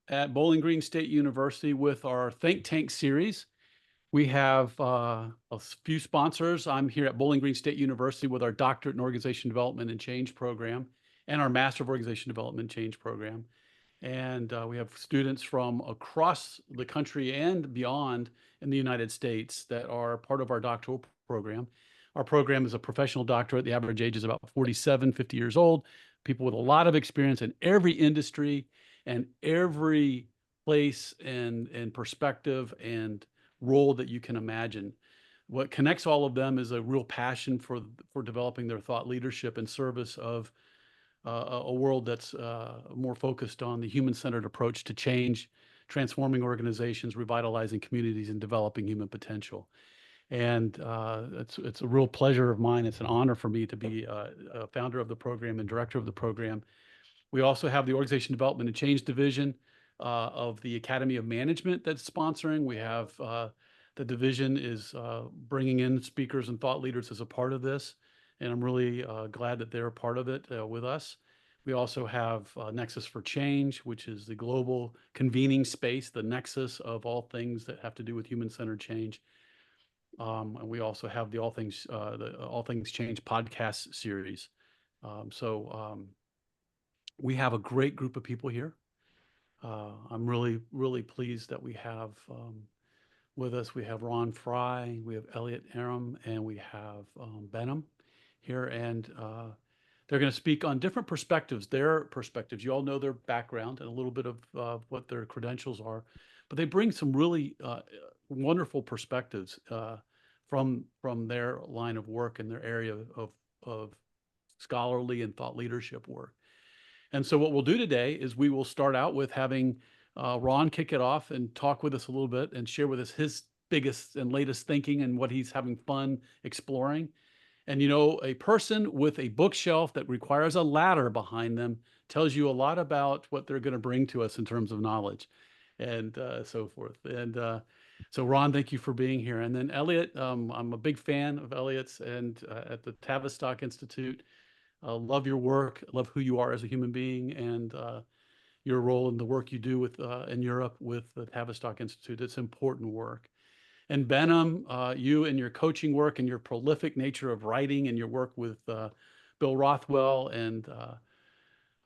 at Bowling Green State University with our Think Tank series. We have a few sponsors. I'm here at Bowling Green State University with our Doctorate in Organization Development and Change program and our Master of Organization Development and Change program. And we have students from across the country and beyond in the United States that are part of our doctoral program. Our program is a professional doctorate. The average age is about 47, 50 years old. People with a lot of experience in every industry and every place and perspective and role that you can imagine. What connects all of them is a real passion for developing their thought leadership in service of a world that's more focused on the human-centered approach to change, transforming organizations, revitalizing communities, and developing human potential. And it's a real pleasure of mine. It's an honor for me to be a founder of the program and director of the program. We also have the Organization Development and Change Division of the Academy of Management that's sponsoring. We have the division is bringing in speakers and thought leaders as a part of this. And I'm really glad that they're a part of it with us. We also have Nexus for Change, which is the global convening space, the nexus of all things that have to do with human-centered change. And we also have the All Things Change podcast series. We have a great group of people here. I'm really, really pleased that we have with us, we have Ron Fry, we have Eliat Aram, and we have Benham here. And they're going to speak on different perspectives, their perspectives. You all know their background and a little bit of what their credentials are, but they bring some really wonderful perspectives from their line of work and their area of scholarly and thought leadership work. And so what we'll do today is we will start out with having Ron kick it off and talk with us a little bit and share with us his biggest and latest thinking and what he's having fun exploring. And you know, a person with a bookshelf that requires a ladder behind them tells you a lot about what they're going to bring to us in terms of knowledge and so forth. And so Ron, thank you for being here. And then Eliat, I'm a big fan of Eliat's and at the Tavistock Institute. Love your work, love who you are as a human being, and your role in the work you do with in Europe with the Tavistock Institute. It's important work. And Benham, you and your coaching work and your prolific nature of writing and your work with Bill Rothwell and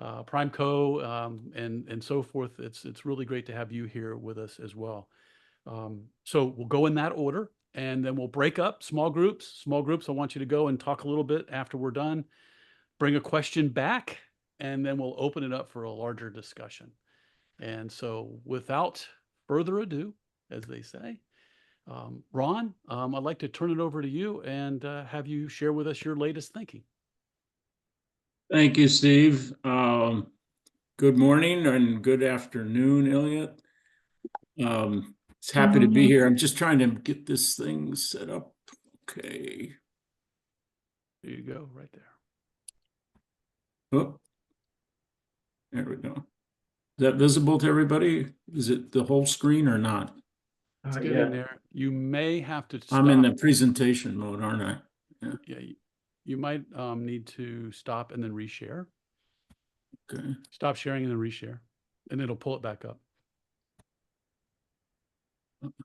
Primeco and so forth. It's really great to have you here with us as well. So we'll go in that order, and then we'll break up small groups. Small groups, I want you to go and talk a little bit after we're done. Bring a question back, and then we'll open it up for a larger discussion. And so without further ado, as they say, Ron, I'd like to turn it over to you and have you share with us your latest thinking. Thank you, Steve. Good morning and good afternoon, Eliat. It's happy to be here. I'm just trying to get this thing set up. Okay. There you go, right there. Oh, there we go. Is that visible to everybody? Is it the whole screen or not? Let's get in there. You may have to stop. I'm in the presentation mode, aren't I? Yeah, you might need to stop and then reshare. Okay. Stop sharing and then reshare, and it'll pull it back up.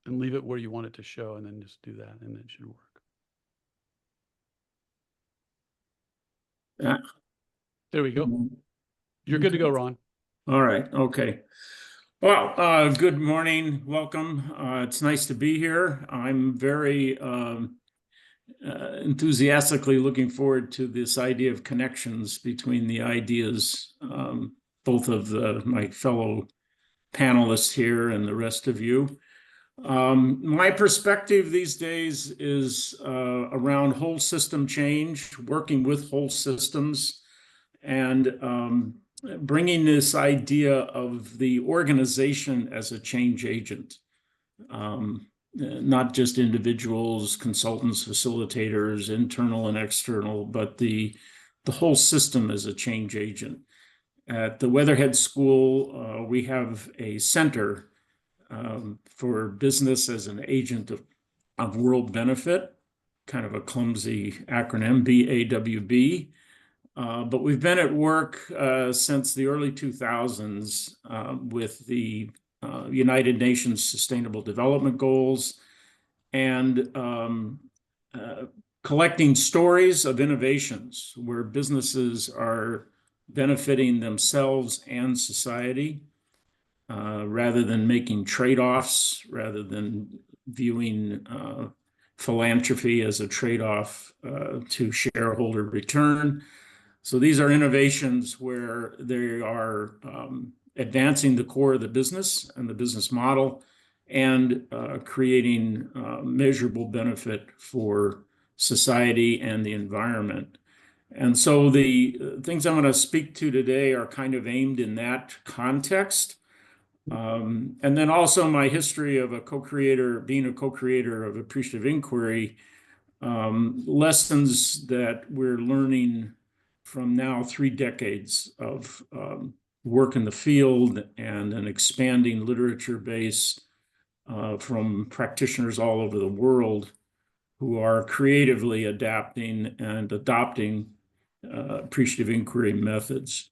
And leave it where you want it to show, and then just do that, and it should work. Yeah. There we go. You're good to go, Ron. All right. Okay. Well, good morning. Welcome. It's nice to be here. I'm very enthusiastically looking forward to this idea of connections between the ideas, both of my fellow panelists here and the rest of you. My perspective these days is around whole system change, working with whole systems, and bringing this idea of the organization as a change agent, not just individuals, consultants, facilitators, internal and external, but the whole system as a change agent. At the Weatherhead School, we have a center for business as an agent of world benefit, kind of a clumsy acronym, BAWB. But we've been at work since the early 2000s with the United Nations Sustainable Development Goals and collecting stories of innovations where businesses are benefiting themselves and society rather than making trade-offs, rather than viewing philanthropy as a trade-off to shareholder return. So these are innovations where they are advancing the core of the business and the business model and creating measurable benefit for society and the environment. And so the things I'm going to speak to today are kind of aimed in that context. And then also my history of being a co-creator of Appreciative Inquiry, lessons that we're learning from now 3 decades of work in the field and an expanding literature base from practitioners all over the world who are creatively adapting and adopting appreciative inquiry methods.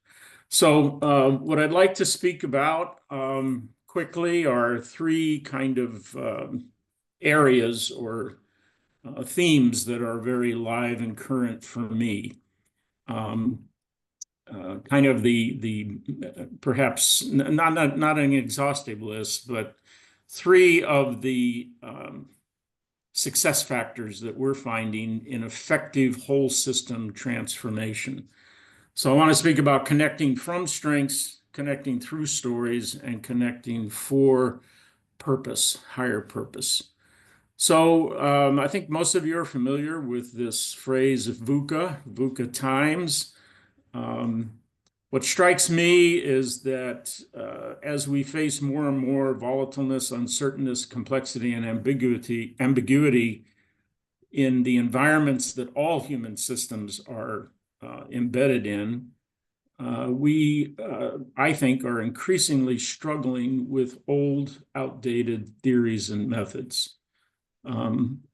So what I'd like to speak about quickly are 3 kind of areas or themes that are very live and current for me. Kind of the perhaps not an exhaustive list, but 3 of the success factors that we're finding in effective whole system transformation. So I want to speak about connecting from strengths, connecting through stories, and connecting for purpose, higher purpose. So I think most of you are familiar with this phrase VUCA times. What strikes me is that as we face more and more volatileness, uncertainness, complexity, and ambiguity in the environments that all human systems are embedded in, we, I think, are increasingly struggling with old, outdated theories and methods.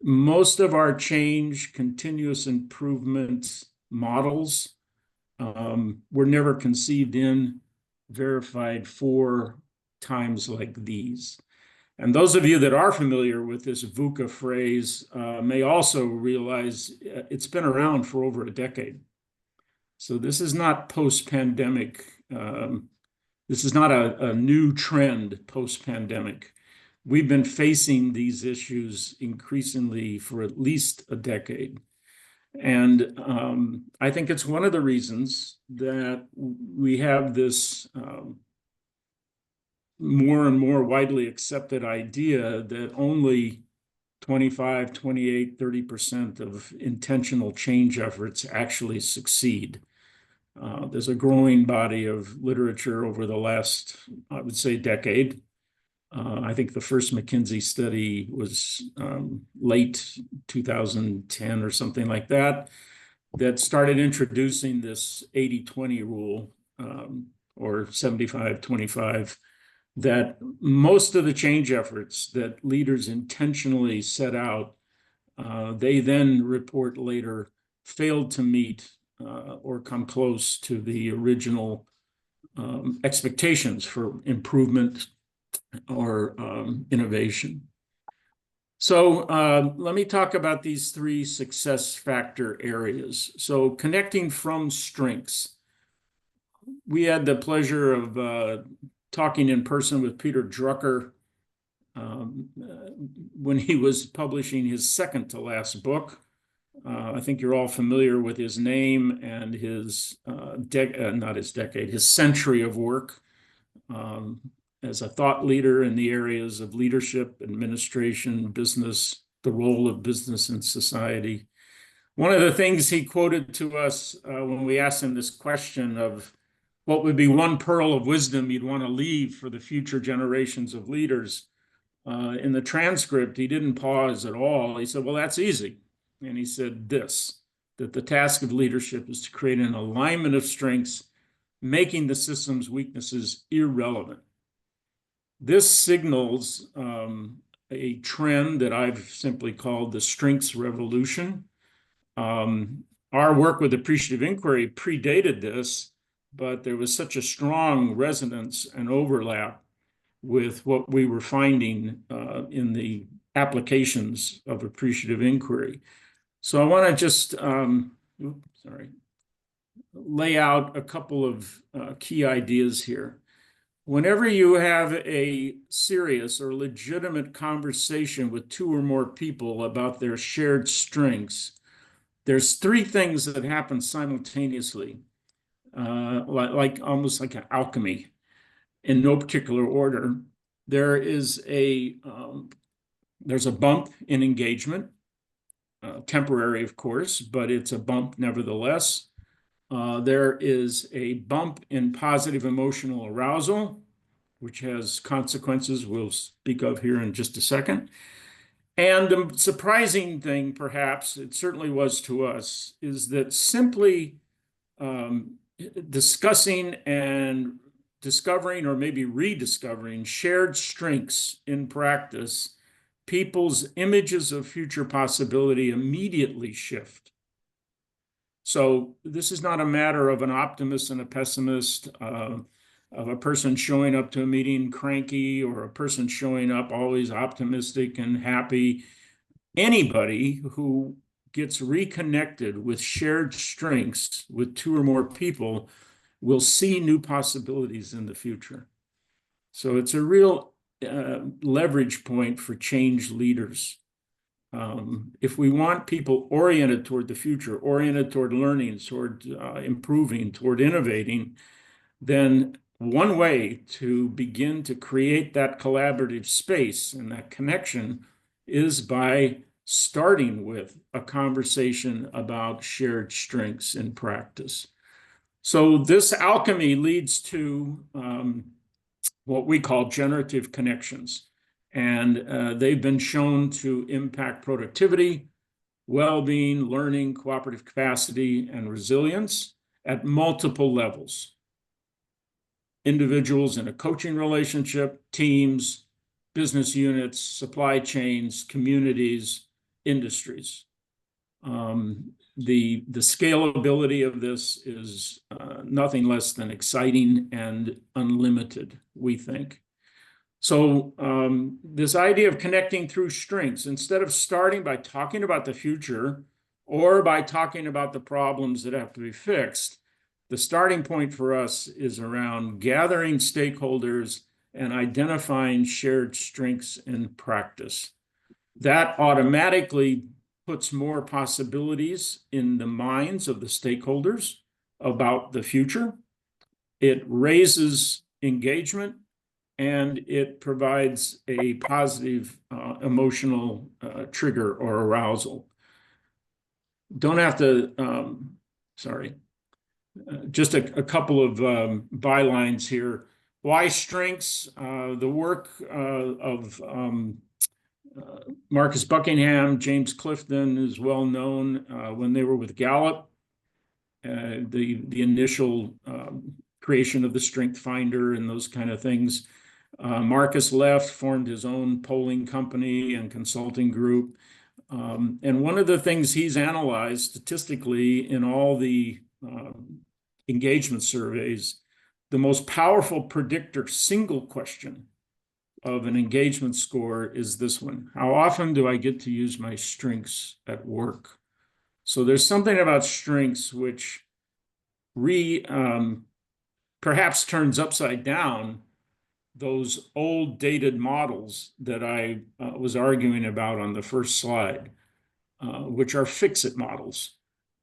Most of our change, continuous improvement models were never conceived in, verified for times like these. And those of you that are familiar with this VUCA phrase may also realize it's been around for over a decade. So this is not post-pandemic. This is not a new trend post-pandemic. We've been facing these issues increasingly for at least a decade. And I think it's one of the reasons that we have this more and more widely accepted idea that only 25, 28, 30% of intentional change efforts actually succeed. There's a growing body of literature over the last, I would say, decade. I think the first McKinsey study was late 2010 or something like that, that started introducing this 80-20 rule or 75-25, that most of the change efforts that leaders intentionally set out, they then report later failed to meet or come close to the original expectations for improvement or innovation. So let me talk about these 3 success factor areas. So connecting from strengths. We had the pleasure of talking in person with Peter Drucker when he was publishing his second to last book. I think you're all familiar with his name and his his century of work as a thought leader in the areas of leadership, administration, business, the role of business in society. One of the things he quoted to us when we asked him this question of what would be one pearl of wisdom you'd want to leave for the future generations of leaders, in the transcript, he didn't pause at all. He said, well, that's easy. And he said this, that the task of leadership is to create an alignment of strengths, making the system's weaknesses irrelevant. This signals a trend that I've simply called the strengths revolution. Our work with appreciative inquiry predated this, but there was such a strong resonance and overlap with what we were finding in the applications of appreciative inquiry. So I want to just lay out a couple of key ideas here. Whenever you have a serious or legitimate conversation with two or more people about their shared strengths, there's three things that happen simultaneously, almost like an alchemy, in no particular order. There's a bump in engagement, temporary, of course, but it's a bump nevertheless. There is a bump in positive emotional arousal, which has consequences we'll speak of here in just a second. And the surprising thing, perhaps, it certainly was to us, is that simply discussing and discovering or maybe rediscovering shared strengths in practice, people's images of future possibility immediately shift. So this is not a matter of an optimist and a pessimist, of a person showing up to a meeting cranky or a person showing up always optimistic and happy. Anybody who gets reconnected with shared strengths with two or more people will see new possibilities in the future. So it's a real leverage point for change leaders. If we want people oriented toward the future, oriented toward learning, toward improving, toward innovating, then one way to begin to create that collaborative space and that connection is by starting with a conversation about shared strengths in practice. So this alchemy leads to what we call generative connections. And they've been shown to impact productivity, well-being, learning, cooperative capacity, and resilience at multiple levels. Individuals in a coaching relationship, teams, business units, supply chains, communities, industries. The scalability of this is nothing less than exciting and unlimited, we think. So this idea of connecting through strengths, instead of starting by talking about the future or by talking about the problems that have to be fixed, the starting point for us is around gathering stakeholders and identifying shared strengths in practice. That automatically puts more possibilities in the minds of the stakeholders about the future. It raises engagement, and it provides a positive emotional trigger or arousal. Don't have to, just a couple of bylines here. Why strengths? The work of Marcus Buckingham, James Clifton is well known when they were with Gallup, the initial creation of the Strength Finder and those kind of things. Marcus left, formed his own polling company and consulting group. And one of the things he's analyzed statistically in all the engagement surveys, the most powerful predictor, single question of an engagement score is this one: how often do I get to use my strengths at work? So there's something about strengths which perhaps turns upside down those old dated models that I was arguing about on the first slide, which are fix-it models.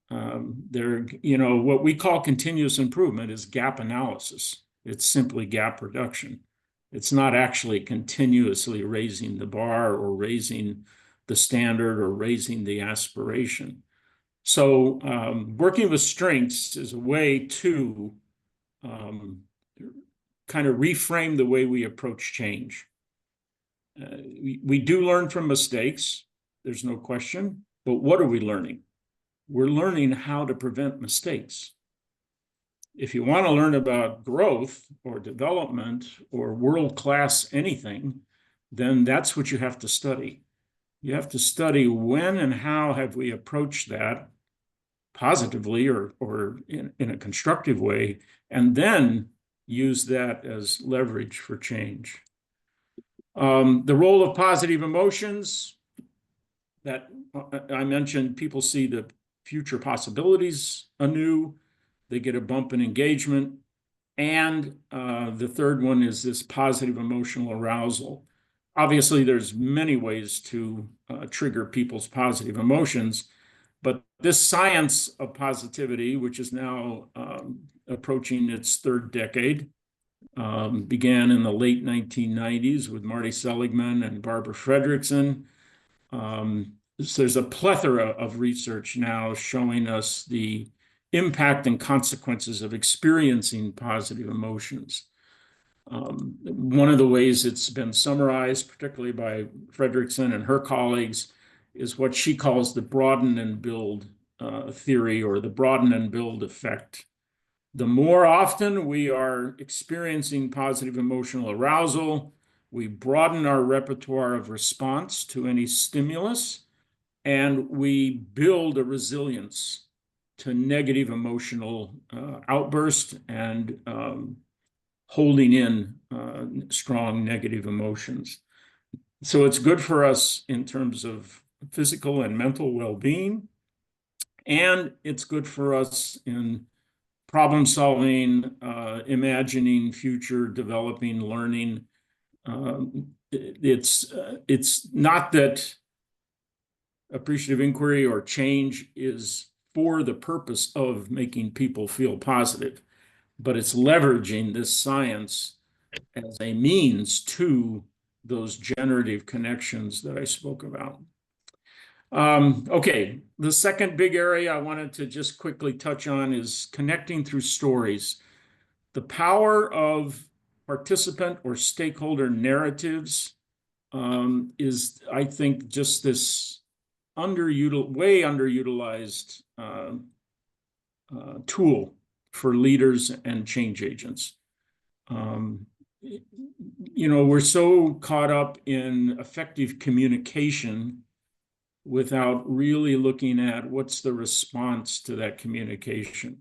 They're, what we call continuous improvement is gap analysis. It's simply gap reduction. It's not actually continuously raising the bar or raising the standard or raising the aspiration. So working with strengths is a way to kind of reframe the way we approach change. We do learn from mistakes, there's no question, but what are we learning? We're learning how to prevent mistakes. If you want to learn about growth or development or world-class anything, then that's what you have to study. You have to study when and how have we approached that positively or in a constructive way, and then use that as leverage for change. The role of positive emotions that I mentioned, people see the future possibilities anew, they get a bump in engagement, and the third one is this positive emotional arousal. Obviously, there's many ways to trigger people's positive emotions, but this science of positivity, which is now approaching its third decade, began in the late 1990s with Marty Seligman and Barbara Fredrickson. So there's a plethora of research now showing us the impact and consequences of experiencing positive emotions. One of the ways it's been summarized, particularly by Fredrickson and her colleagues, is what she calls the broaden and build theory, or the broaden and build effect. The more often we are experiencing positive emotional arousal, we broaden our repertoire of response to any stimulus, and we build a resilience to negative emotional outbursts and holding in strong negative emotions. So it's good for us in terms of physical and mental well-being, and it's good for us in problem solving, imagining future, developing, learning. It's not that appreciative inquiry or change is for the purpose of making people feel positive, but it's leveraging this science as a means to those generative connections that I spoke about. Okay, the second big area I wanted to just quickly touch on is connecting through stories. The power of participant or stakeholder narratives is, I think, just this way underutilized tool for leaders and change agents. We're so caught up in effective communication without really looking at what's the response to that communication.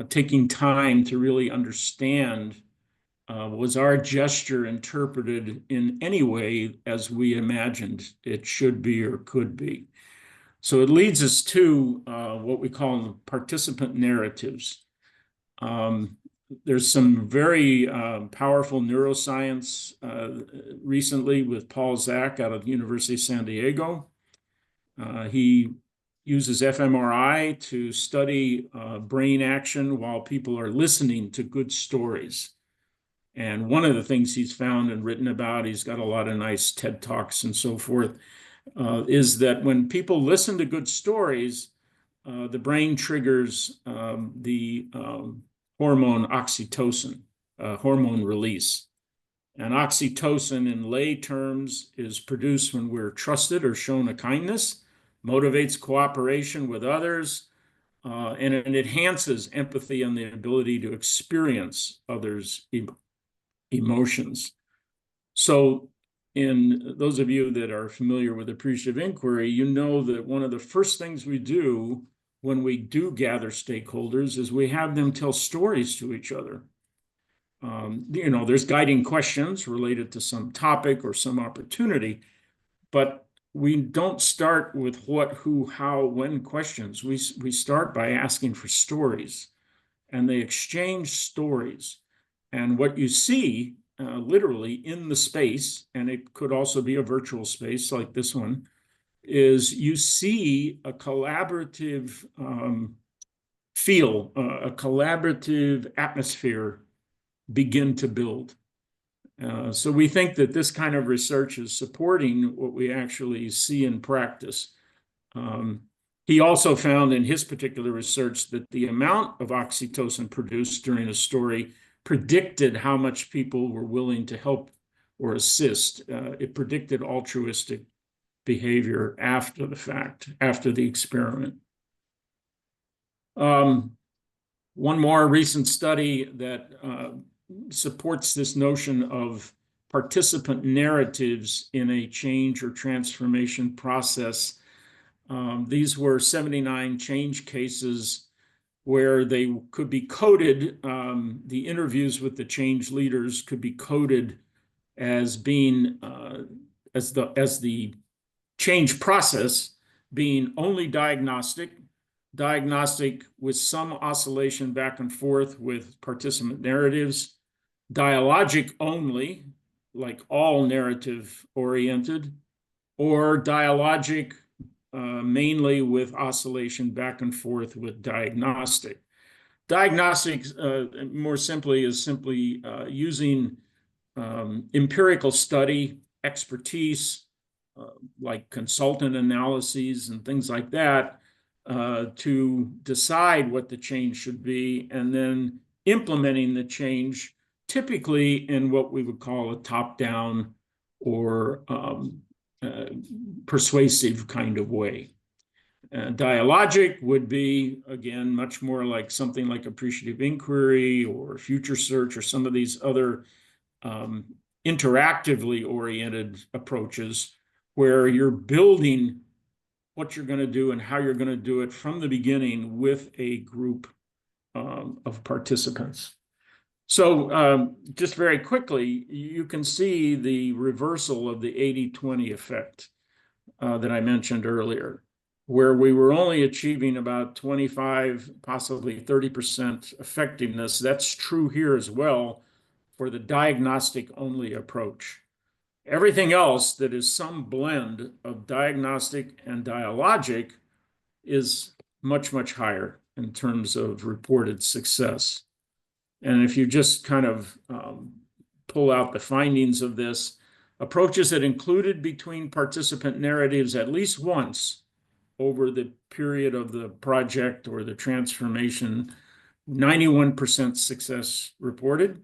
Taking time to really understand, was our gesture interpreted in any way as we imagined it should be or could be? So it leads us to what we call participant narratives. There's some very powerful neuroscience recently with Paul Zak out of the University of San Diego. He uses fMRI to study brain action while people are listening to good stories. And one of the things he's found and written about, he's got a lot of nice TED Talks and so forth, is that when people listen to good stories, the brain triggers the hormone oxytocin, hormone release. And oxytocin, in lay terms, is produced when we're trusted or shown a kindness, motivates cooperation with others, and it enhances empathy and the ability to experience others' emotions. So in those of you that are familiar with appreciative inquiry, you know that one of the first things we do when we do gather stakeholders is we have them tell stories to each other. There's guiding questions related to some topic or some opportunity, but we don't start with what, who, how, when questions. We start by asking for stories, and they exchange stories. And what you see literally in the space, and it could also be a virtual space like this one, is you see a collaborative feel, a collaborative atmosphere begin to build. So we think that this kind of research is supporting what we actually see in practice. He also found in his particular research that the amount of oxytocin produced during a story predicted how much people were willing to help or assist. It predicted altruistic behavior after the fact, after the experiment. One more recent study that supports this notion of participant narratives in a change or transformation process These were 79 change cases where they could be coded, the interviews with the change leaders could be coded as being, as the change process being only diagnostic with some oscillation back and forth with participant narratives, dialogic only, like all narrative oriented, or dialogic mainly with oscillation back and forth with diagnostic. Diagnostics, more simply, is simply using empirical study, expertise, like consultant analyses and things like that, to decide what the change should be, and then implementing the change, typically in what we would call a top-down or persuasive kind of way. Dialogic would be, again, much more like something like appreciative inquiry or future search or some of these other interactively oriented approaches where you're building what you're going to do and how you're going to do it from the beginning with a group of participants. So just very quickly, you can see the reversal of the 80-20 effect that I mentioned earlier, where we were only achieving about 25, possibly 30% effectiveness. That's true here as well for the diagnostic only approach. Everything else that is some blend of diagnostic and dialogic is much, much higher in terms of reported success. And if you just kind of pull out the findings of this, approaches that included between participant narratives at least once over the period of the project or the transformation, 91% success reported.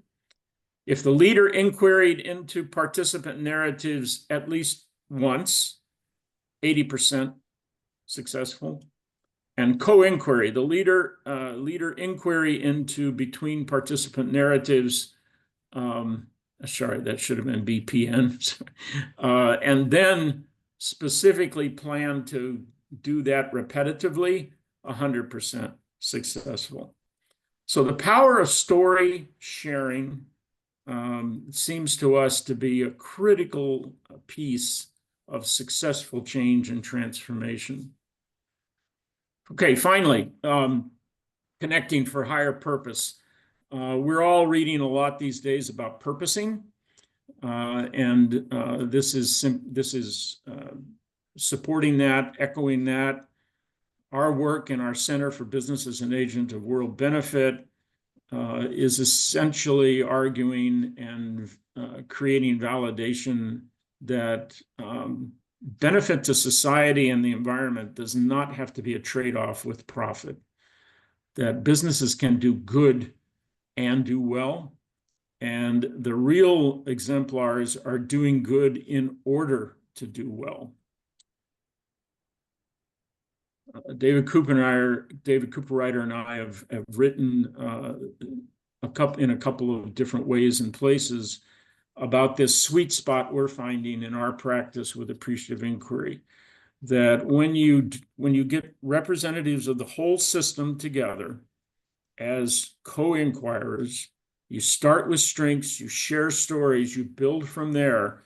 If the leader inquired into participant narratives at least once, 80% successful. And co-inquiry, the leader inquiry into between participant narratives, sorry, that should have been BPN, and then specifically plan to do that repetitively, 100% successful. So the power of story sharing seems to us to be a critical piece of successful change and transformation. Okay, finally, connecting for higher purpose. We're all reading a lot these days about purposing, and this is supporting that, echoing that. Our work in our Center for Business as an Agent of World Benefit is essentially arguing and creating validation that benefit to society and the environment does not have to be a trade-off with profit, that businesses can do good and do well, and the real exemplars are doing good in order to do well. David Cooperrider and I have written in a couple of different ways and places about this sweet spot we're finding in our practice with appreciative inquiry, that when you get representatives of the whole system together as co-inquirers, you start with strengths, you share stories, you build from there.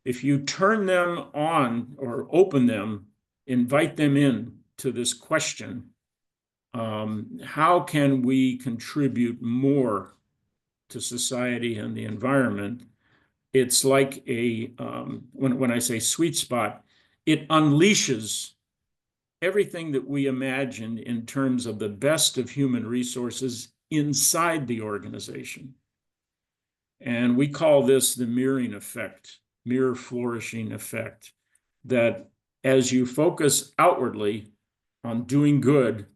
If you turn them on or open them, invite them in to this question, how can we contribute more to society and the environment? It's like a, when I say sweet spot, it unleashes everything that we imagined in terms of the best of human resources inside the organization. And we call this the mirroring effect, mirror flourishing effect, that as you focus outwardly on doing good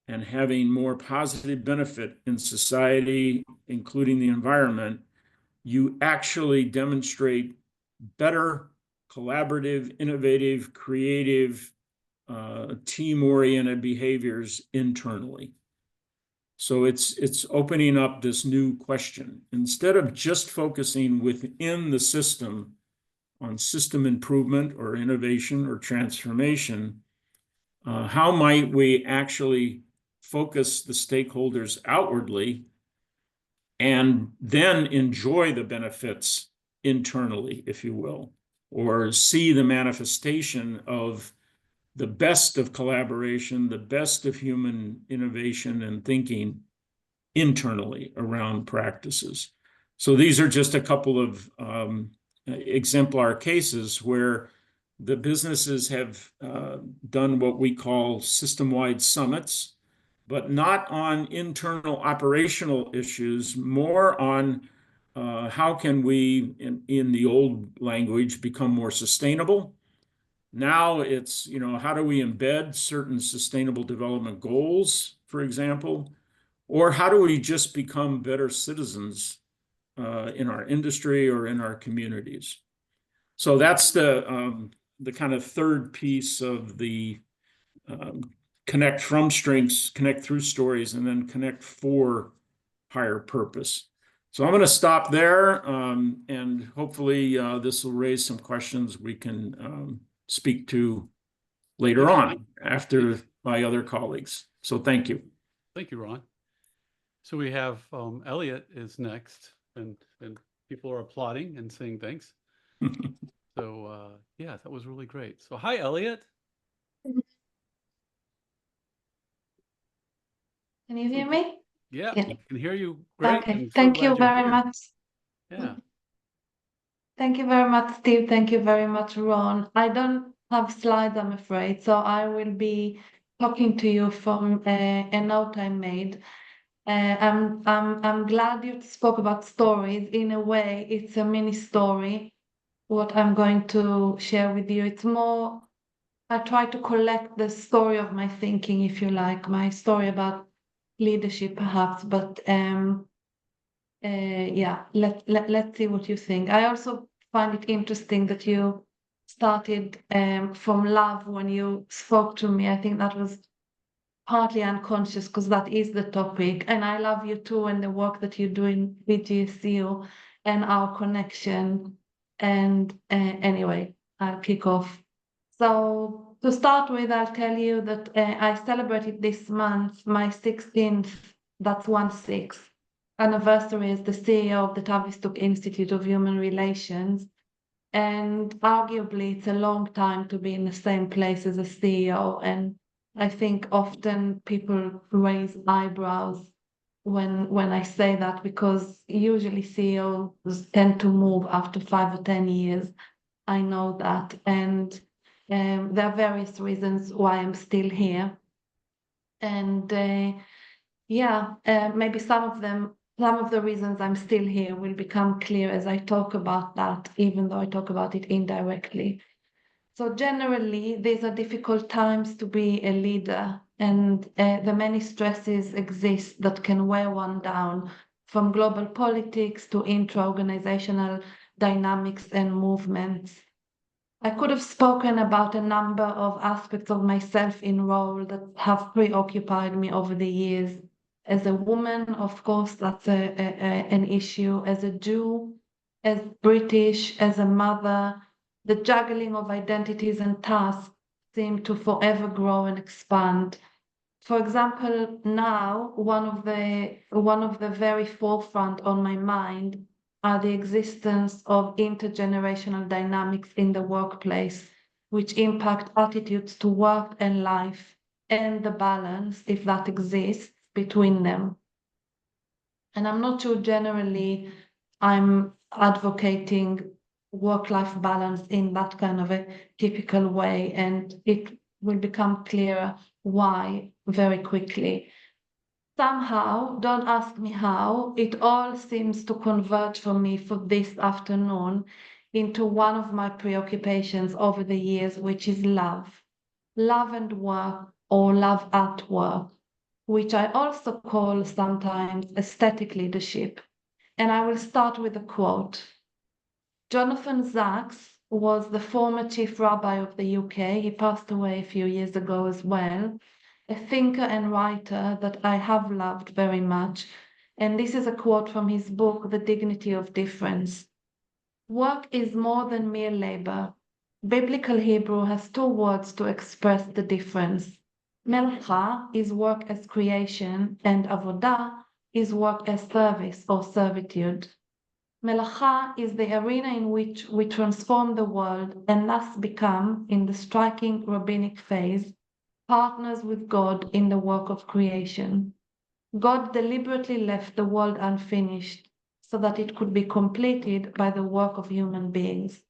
and having more positive benefit in society, including the environment, you actually demonstrate better collaborative, innovative, creative, team-oriented behaviors internally. So it's opening up this new question. Instead of just focusing within the system on system improvement or innovation or transformation, How might we actually focus the stakeholders outwardly and then enjoy the benefits internally, if you will, or see the manifestation of the best of collaboration, the best of human innovation and thinking internally around practices. So these are just a couple of exemplar cases where the businesses have done what we call system-wide summits, but not on internal operational issues, more on how can we, in the old language, become more sustainable. Now it's, how do we embed certain sustainable development goals, for example, or how do we just become better citizens in our industry or in our communities? So that's the kind of third piece of the connect from strengths, connect through stories, and then connect for higher purpose. So I'm going to stop there, and hopefully this will raise some questions we can speak to later on after my other colleagues. So thank you. Thank you, Ron. So we have Eliat is next, and people are applauding and saying thanks. So yeah, that was really great. So hi, Eliat. Can you hear me? Yeah, Yeah. I can hear you great. Okay, I'm so thank glad you you're very here. much. Yeah. Thank you very much, Steve. Thank you very much, Ron. I don't have slides, I'm afraid, so I will be talking to you from a note I made. I'm glad you spoke about stories. In a way, it's a mini story. What I'm going to share with you, it's more. I try to collect the story of my thinking, if you like, my story about leadership, perhaps. But yeah, let's see what you think. I also find it interesting that you started from love when you spoke to me. I think that was partly unconscious because that is the topic. And I love you too and the work that you're doing with GSU and our connection. And anyway, I'll kick off. So to start with, I'll tell you that I celebrated this month my 16th, that's 1/6, anniversary as the CEO of the Tavistock Institute of Human Relations. And arguably, it's a long time to be in the same place as a CEO. And I think often people raise eyebrows when I say that, because usually CEOs tend to move after 5 or 10 years. I know that. And there are various reasons why I'm still here. And yeah, maybe some of the reasons I'm still here will become clear as I talk about that, even though I talk about it indirectly. So generally, these are difficult times to be a leader, and the many stresses exist that can wear one down, from global politics to intra-organizational dynamics and movements. I could have spoken about a number of aspects of myself in role that have preoccupied me over the years. As a woman, of course, that's an issue. As a Jew, as British, as a mother, the juggling of identities and tasks seem to forever grow and expand. For example, now one of the very forefront on my mind are the existence of intergenerational dynamics in the workplace, which impact attitudes to work and life, and the balance, if that exists, between them. And I'm not sure generally I'm advocating work-life balance in that kind of a typical way, and it will become clearer why very quickly. Somehow, don't ask me how, it all seems to converge for me for this afternoon into one of my preoccupations over the years, which is love. Love and work, or love at work, which I also call sometimes aesthetic leadership. And I will start with a quote. Jonathan Sachs was the former chief rabbi of the UK. He passed away a few years ago as well. A thinker and writer that I have loved very much. And this is a quote from his book, The Dignity of Difference. Work is more than mere labor. Biblical Hebrew has two words to express the difference. Melcha is work as creation, and avodah is work as service or servitude. Melacha is the arena in which we transform the world and thus become, in the striking rabbinic phase, partners with God in the work of creation. God deliberately left the world unfinished so that it could be completed by the work of human beings.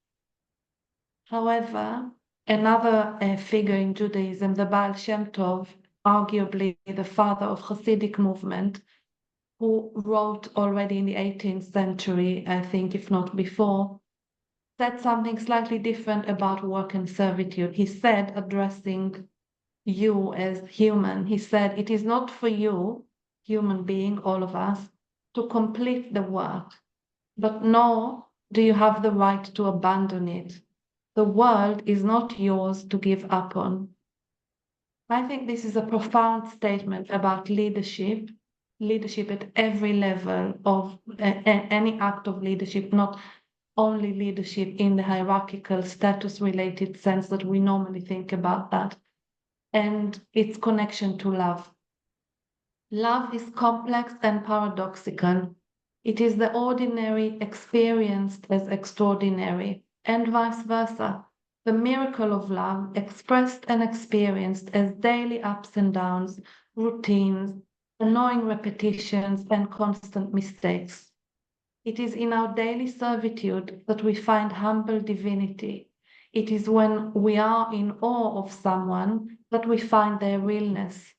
However, another figure in Judaism, the Baal Shem Tov, arguably the father of Hasidic movement, who wrote already in the 18th century, I think, if not before, said something slightly different about work and servitude. He said, addressing you as human, he said, it is not for you, human being, all of us, to complete the work, but nor do you have the right to abandon it. The world is not yours to give up on. I think this is a profound statement about leadership at every level of any act of leadership, not only leadership in the hierarchical status-related sense that we normally think about that, and its connection to love. Love is complex and paradoxical. It is the ordinary experienced as extraordinary, and vice versa. The miracle of love expressed and experienced as daily ups and downs, routines, annoying repetitions, and constant mistakes. It is in our daily servitude that we find humble divinity. It is when we are in awe of someone that we find their realness.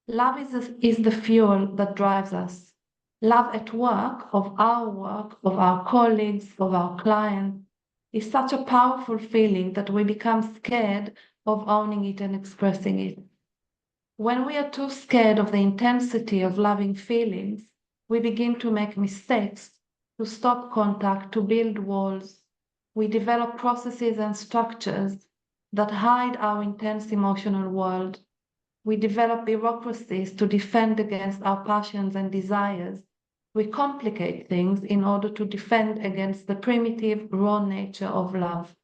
Love is the fuel that drives us. Love at work, of our colleagues, of our clients, is such a powerful feeling that we become scared of owning it and expressing it. When we are too scared of the intensity of loving feelings, we begin to make mistakes, to stop contact, to build walls. We develop processes and structures that hide our intense emotional world. We develop bureaucracies to defend against our passions and desires. We complicate things in order to defend against the primitive, raw nature of love.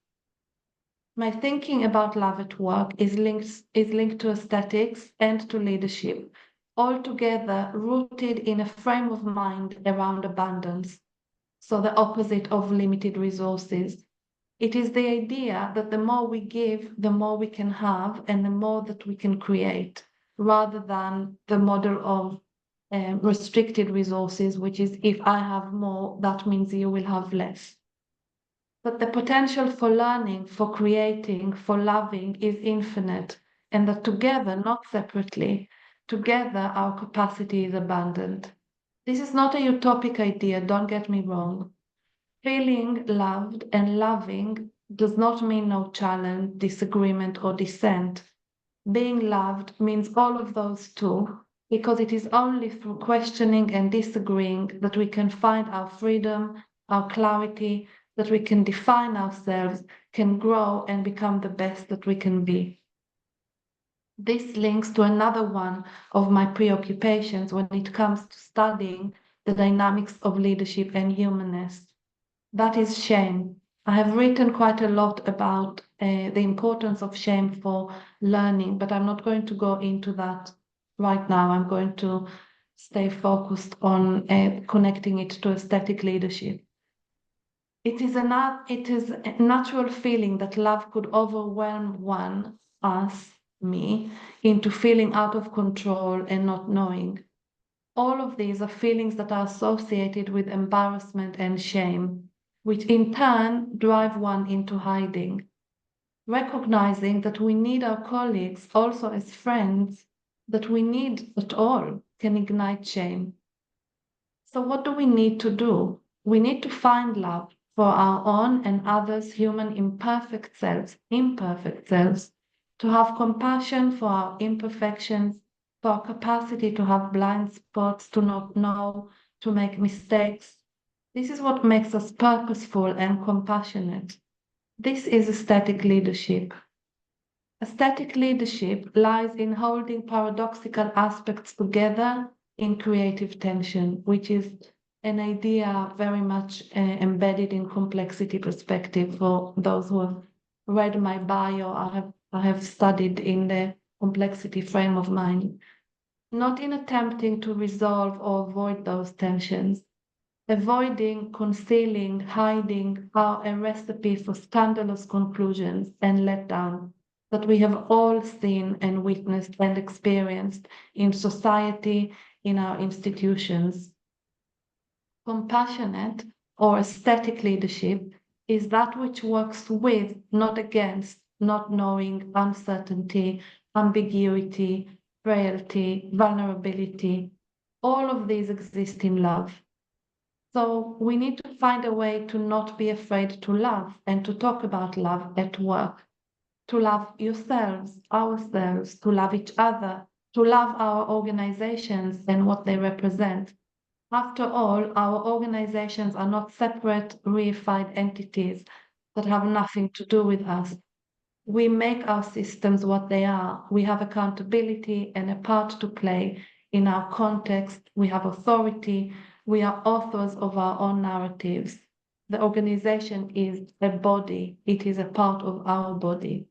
My thinking about love at work is linked to aesthetics and to leadership, altogether rooted in a frame of mind around abundance, so the opposite of limited resources. It is the idea that the more we give, the more we can have, and the more that we can create, rather than the model of restricted resources, which is if I have more, that means you will have less. But the potential for learning, for creating, for loving is infinite, and that together, not separately, together our capacity is abundant. This is not a utopic idea, don't get me wrong. Feeling loved and loving does not mean no challenge, disagreement, or dissent. Being loved means all of those too, because it is only through questioning and disagreeing that we can find our freedom, our clarity, that we can define ourselves, can grow and become the best that we can be. This links to another one of my preoccupations when it comes to studying the dynamics of leadership and humanness. That is shame. I have written quite a lot about the importance of shame for learning, but I'm not going to go into that right now. I'm going to stay focused on connecting it to aesthetic leadership. It is a natural feeling that love could overwhelm me, into feeling out of control and not knowing. All of these are feelings that are associated with embarrassment and shame, which in turn drive one into hiding. Recognizing that we need our colleagues also as friends, that we need at all, can ignite shame. So what do we need to do? We need to find love for our own and others' human imperfect selves, to have compassion for our imperfections, for our capacity to have blind spots, to not know, to make mistakes. This is what makes us purposeful and compassionate. This is aesthetic leadership. Aesthetic leadership lies in holding paradoxical aspects together in creative tension, which is an idea very much embedded in complexity perspective for those who have read my bio, I have studied in the complexity frame of mind, not in attempting to resolve or avoid those tensions, avoiding, concealing, hiding are a recipe for scandalous conclusions and letdown that we have all seen and witnessed and experienced in society, in our institutions. Compassionate or aesthetic leadership is that which works with, not against, not knowing, uncertainty, ambiguity, frailty, vulnerability. All of these exist in love. So we need to find a way to not be afraid to love and to talk about love at work, to love yourselves, ourselves, to love each other, to love our organizations and what they represent. After all, our organizations are not separate, reified entities that have nothing to do with us. We make our systems what they are. We have accountability and a part to play in our context. We have authority. We are authors of our own narratives. The organization is a body. It is a part of our body.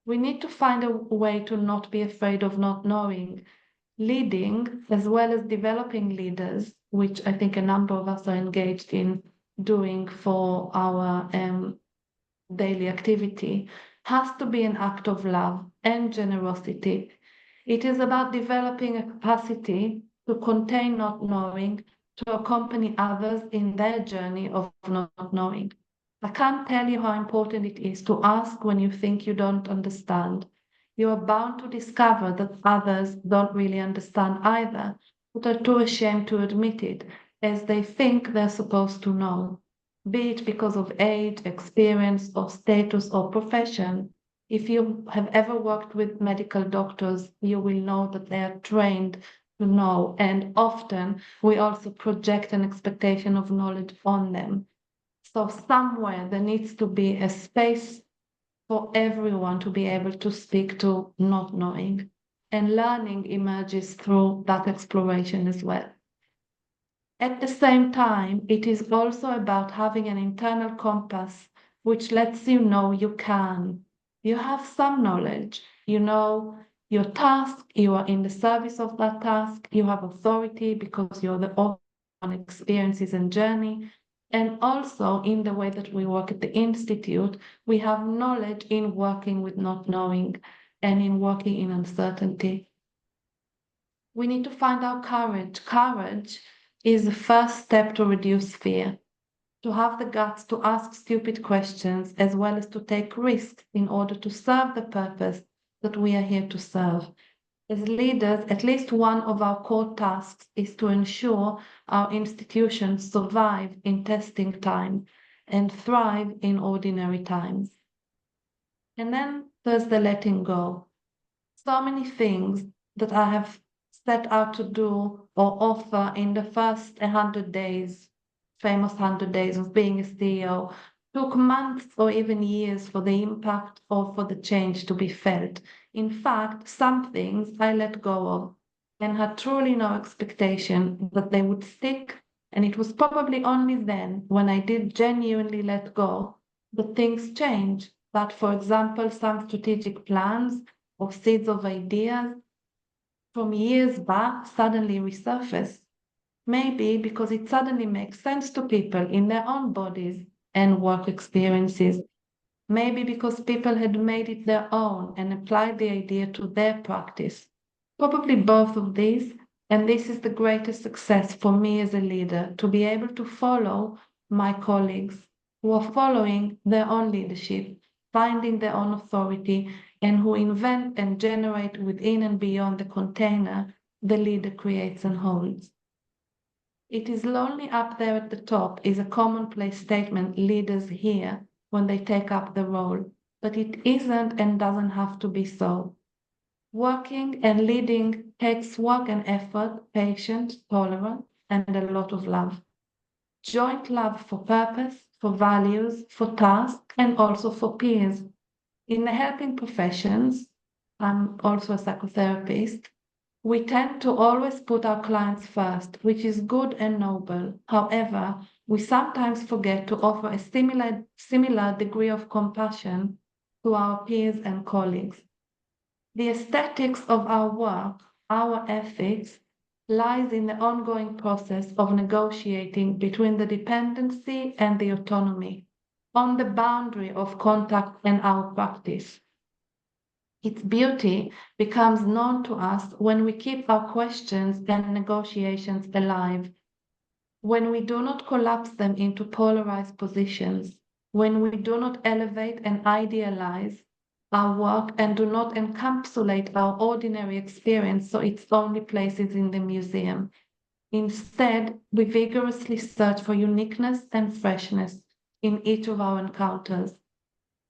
We need to find a way to not be afraid of not knowing. Leading, as well as developing leaders, which I think a number of us are engaged in doing for our daily activity, has to be an act of love and generosity. It is about developing a capacity to contain not knowing, to accompany others in their journey of not knowing. I can't tell you how important it is to ask when you think you don't understand. You are bound to discover that others don't really understand either, but are too ashamed to admit it, as they think they're supposed to know, be it because of age, experience, or status or profession. If you have ever worked with medical doctors, you will know that they are trained to know, and often we also project an expectation of knowledge on them. So somewhere there needs to be a space for everyone to be able to speak to not knowing, and learning emerges through that exploration as well. At the same time, it is also about having an internal compass which lets you know you can. You have some knowledge, you know your task, you are in the service of that task, you have authority because you're the author on experiences and journey. And also in the way that we work at the Institute, we have knowledge in working with not knowing and in working in uncertainty. We need to find our courage. Courage is the first step to reduce fear, to have the guts to ask stupid questions as well as to take risks in order to serve the purpose that we are here to serve. As leaders, at least one of our core tasks is to ensure our institutions survive in testing time and thrive in ordinary times. And then there's the letting go. So many things that I have set out to do or offer in the first 100 days, famous 100 days of being a CEO, took months or even years for the impact or for the change to be felt. In fact, some things I let go of and had truly no expectation that they would stick. And it was probably only then, when I did genuinely let go, that things change. That, for example, some strategic plans or seeds of ideas from years back suddenly resurface. Maybe because it suddenly makes sense to people in their own bodies and work experiences. Maybe because people had made it their own and applied the idea to their practice. Probably both of these, and this is the greatest success for me as a leader, to be able to follow my colleagues who are following their own leadership, finding their own authority, and who invent and generate within and beyond the container the leader creates and holds. It is lonely up there at the top is a commonplace statement leaders hear when they take up the role, but it isn't and doesn't have to be so. Working and leading takes work and effort, patience, tolerance, and a lot of love. Joint love for purpose, for values, for tasks, and also for peers. In the helping professions, I'm also a psychotherapist, we tend to always put our clients first, which is good and noble. However, we sometimes forget to offer a similar degree of compassion to our peers and colleagues. The aesthetics of our work, our ethics, lies in the ongoing process of negotiating between the dependency and the autonomy, on the boundary of contact and our practice. Its beauty becomes known to us when we keep our questions and negotiations alive, when we do not collapse them into polarized positions, when we do not elevate and idealize our work and do not encapsulate our ordinary experience so its only place is in the museum. Instead, we vigorously search for uniqueness and freshness in each of our encounters.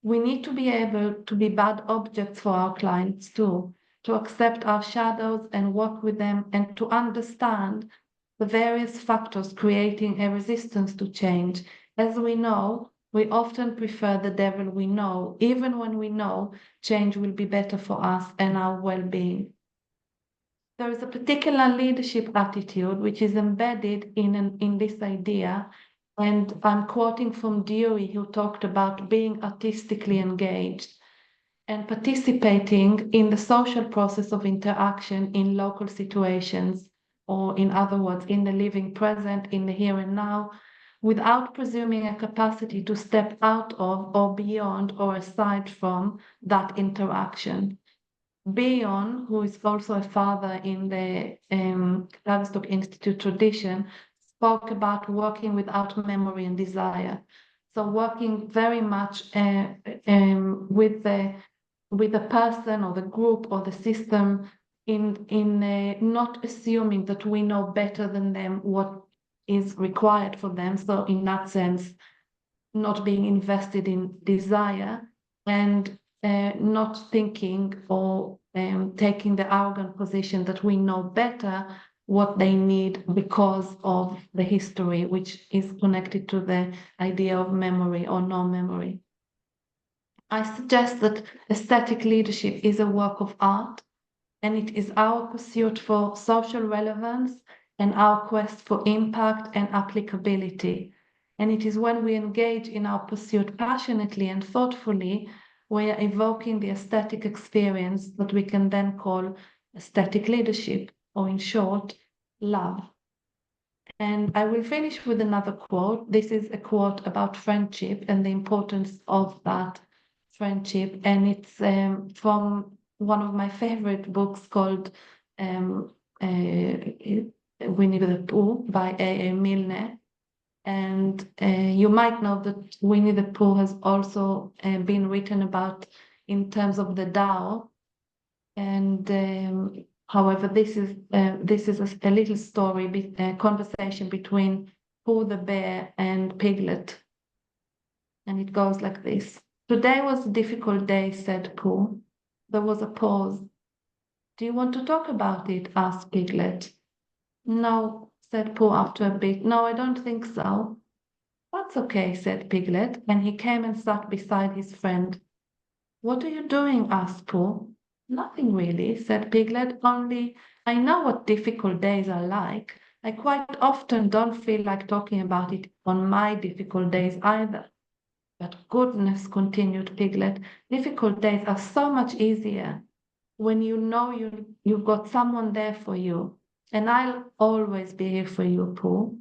We need to be able to be bad objects for our clients too, to accept our shadows and work with them, and to understand the various factors creating a resistance to change. As we know, we often prefer the devil we know, even when we know change will be better for us and our well-being. There is a particular leadership attitude which is embedded in this idea, and I'm quoting from Dewey, who talked about being artistically engaged and participating in the social process of interaction in local situations, or in other words, in the living present, in the here and now, without presuming a capacity to step out of or beyond or aside from that interaction. Benham, who is also a father in the Tavistock Institute tradition, spoke about working without memory and desire. So working very much with the person or the group or the system in not assuming that we know better than them what is required for them. So in that sense, not being invested in desire and not thinking or taking the arrogant position that we know better what they need because of the history, which is connected to the idea of memory or no memory. I suggest that aesthetic leadership is a work of art, and it is our pursuit for social relevance and our quest for impact and applicability. And it is when we engage in our pursuit passionately and thoughtfully, we are evoking the aesthetic experience that we can then call aesthetic leadership, or in short, love. And I will finish with another quote. This is a quote about friendship and the importance of that friendship. And it's from one of my favorite books called Winnie the Pooh by A.A. Milne. And you might know that Winnie the Pooh has also been written about in terms of the Tao. And however, this is a little story, a conversation between Pooh the bear and Piglet. And it goes like this. Today was a difficult day, said Pooh. There was a pause. Do you want to talk about it? Asked Piglet. No, said Pooh after a bit. No, I don't think so. That's okay, said Piglet, and he came and sat beside his friend. What are you doing? Asked Pooh. Nothing really, said Piglet, only I know what difficult days are like. I quite often don't feel like talking about it on my difficult days either. But goodness, continued Piglet, difficult days are so much easier when you know you've got someone there for you. And I'll always be here for you, Pooh.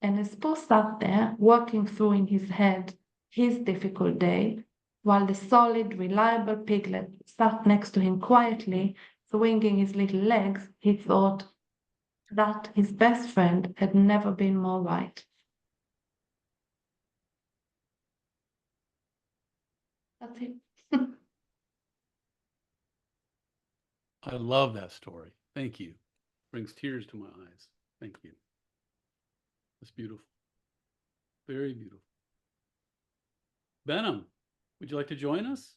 And as Pooh sat there, working through in his head his difficult day, while the solid, reliable Piglet sat next to him quietly, swinging his little legs, he thought that his best friend had never been more right. That's it. I love that story. Thank you. Brings tears to my eyes. Thank you. It's beautiful. Very beautiful. Benham, would you like to join us?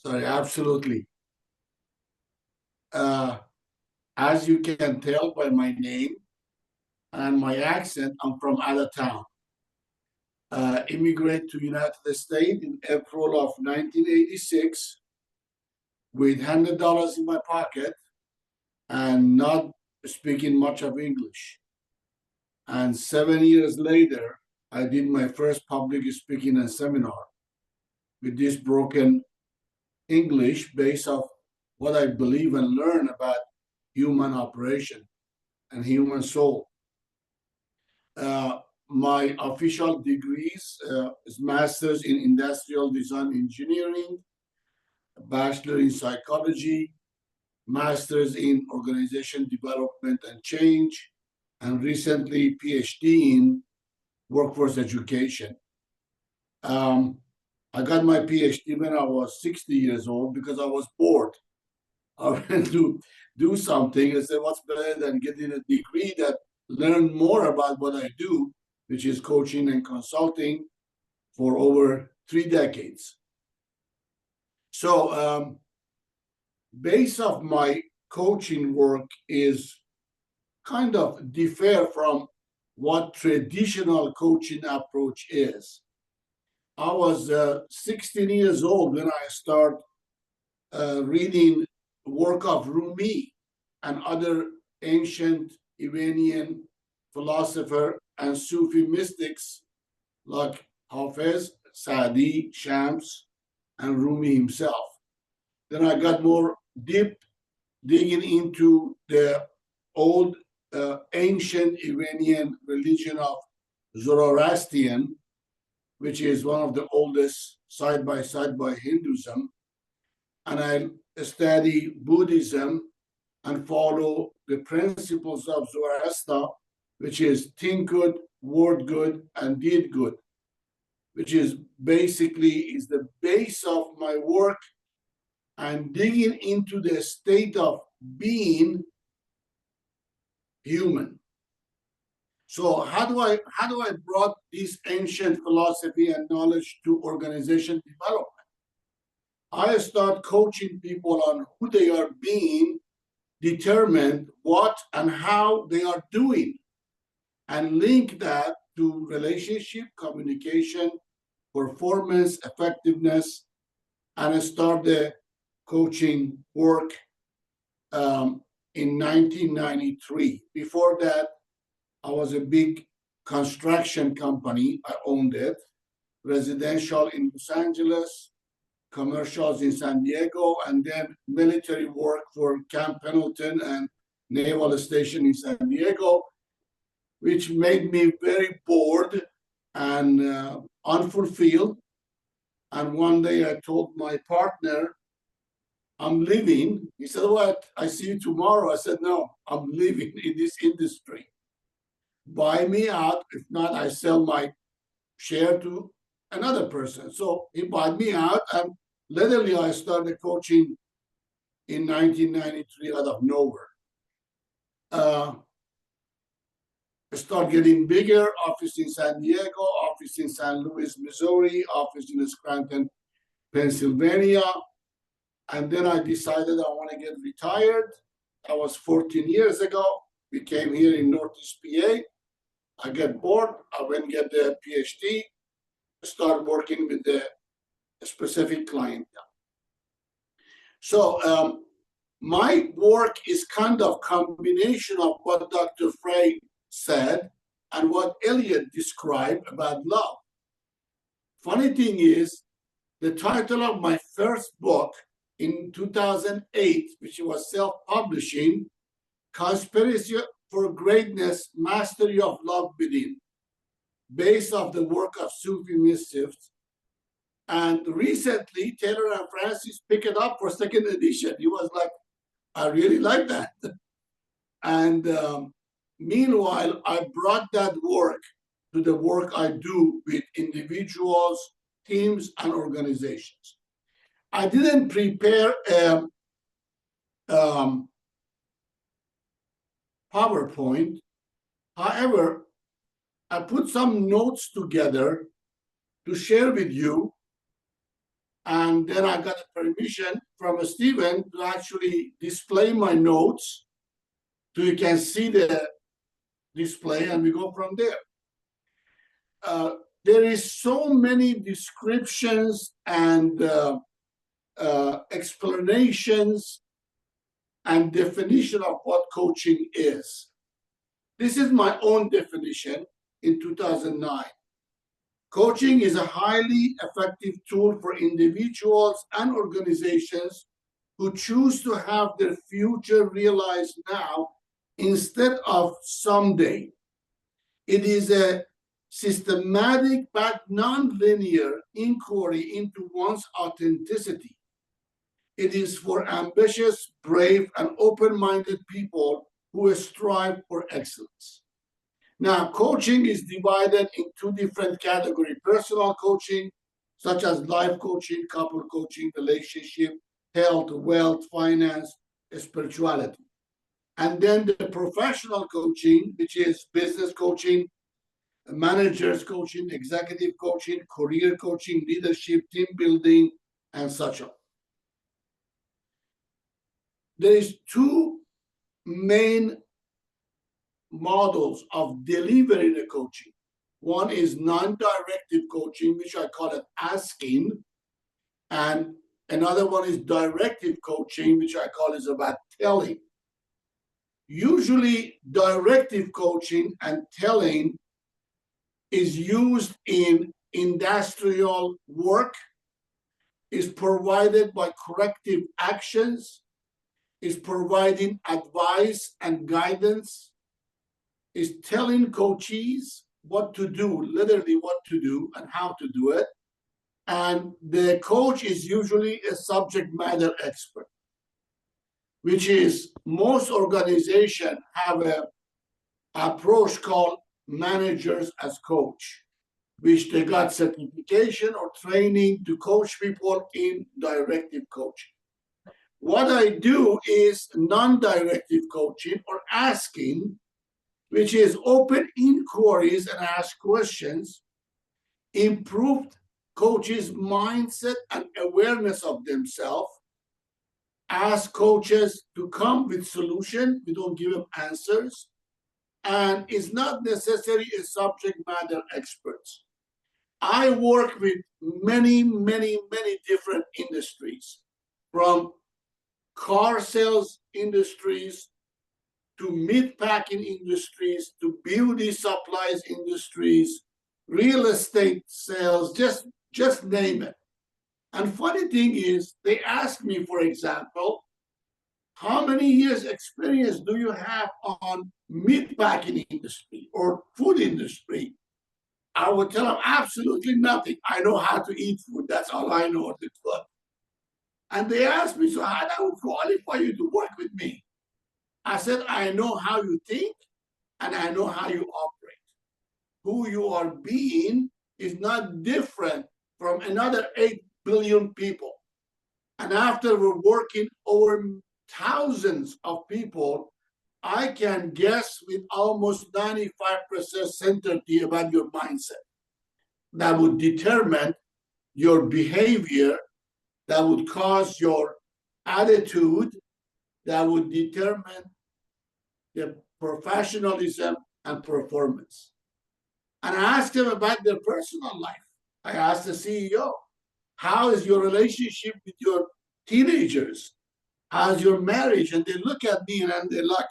Sorry, absolutely. As you can tell by my name and my accent, I'm from out of town. Immigrated to United States in April of 1986 with $100 in my pocket and not speaking much of English. And 7 years later, I did my first public speaking and seminar with this broken English based off what I believe and learn about human operation and human soul. My official degrees is master's in industrial design engineering, bachelor in psychology, master's in organization development and change, and recently PhD in workforce education. I got my PhD when I was 60 years old because I was bored. I went to do something. I said, what's better than getting a degree that learn more about what I do, which is coaching and consulting for over 3 decades. So base of my coaching work is kind of differ from what traditional coaching approach is. I was 16 years old when I started reading work of Rumi and other ancient Iranian philosopher and Sufi mystics like Hafez, Sadi, Shams, and Rumi himself. Then I got more deep digging into the old ancient Iranian religion of Zoroastrian, which is one of the oldest side by Hinduism. And I study Buddhism and follow the principles of Zoroaster, which is think good, word good, and deed good, which is basically is the base of my work and digging into the state of being human. So how do I brought this ancient philosophy and knowledge to organization development? I start coaching people on who they are being, determine what and how they are doing, and link that to relationship, communication, performance, effectiveness, and start the coaching work in 1993. Before that, I was a big construction company. I owned it, residential in Los Angeles, commercials in San Diego, and then military work for Camp Pendleton and Naval Station in San Diego, which made me very bored and unfulfilled. And one day I told my partner, I'm leaving. He said, what? I see you tomorrow. I said, no, I'm leaving in this industry. Buy me out. If not, I sell my share to another person. So he bought me out, and literally I started coaching in 1993 out of nowhere. I started getting bigger, office in San Diego, office in St. Louis, Missouri, office in Scranton, Pennsylvania. And then I decided I want to get retired. That was 14 years ago. We came here in Northeast PA. I get bored. I went and get the PhD, start working with the specific client. So my work is kind of combination of what Dr. Frey said and what Eliat described about love. Funny thing is, the title of my first book in 2008, which was self-publishing, Conspiracy for Greatness, Mastery of Love Within, based off the work of Sufi mystics. And recently, Taylor and Francis picked it up for second edition. He was like, I really like that. And meanwhile, I brought that work to the work I do with individuals, teams, and organizations. I didn't prepare a PowerPoint. However, I put some notes together to share with you. And then I got a permission from Stephen to actually display my notes so you can see the display, and we go from there. There is so many descriptions and explanations and definition of what coaching is. This is my own definition in 2009. Coaching is a highly effective tool for individuals and organizations who choose to have their future realized now instead of someday. It is a systematic but non-linear inquiry into one's authenticity. It is for ambitious, brave, and open-minded people who strive for excellence. Now, coaching is divided in two different categories: personal coaching, such as life coaching, couple coaching, relationship, health, wealth, finance, spirituality. And then the professional coaching, which is business coaching, managers coaching, executive coaching, career coaching, leadership, team building, and such on. There is two main models of delivering the coaching. One is non-directive coaching, which I call it asking, and another one is directive coaching, which I call is about telling. Usually, directive coaching and telling is used in industrial work, is provided by corrective actions, is providing advice and guidance, is telling coachees what to do, literally what to do and how to do it. And the coach is usually a subject matter expert, which is most organizations have an approach called managers as coach, which they got certification or training to coach people in directive coaching. What I do is non-directive coaching or asking, which is open inquiries and ask questions, improved coaches' mindset and awareness of themselves, ask coaches to come with solutions, we don't give them answers, and is not necessarily a subject matter experts. I work with many different industries, from car sales industries to meat packing industries to beauty supplies industries, real estate sales, just name it. And funny thing is, they ask me, for example, how many years experience do you have on meat packing industry or food industry? I would tell them absolutely nothing. I know how to eat food. That's all I know how to cook. And they asked me, so how that would qualify you to work with me? I said, I know how you think and I know how you operate. Who you are being is not different from another 8 billion people. And after we're working over thousands of people, I can guess with almost 95% certainty about your mindset. That would determine your behavior, that would cause your attitude, that would determine the professionalism and performance. And I asked them about their personal life. I asked the CEO, how is your relationship with your teenagers? How's your marriage? And they look at me and they're like,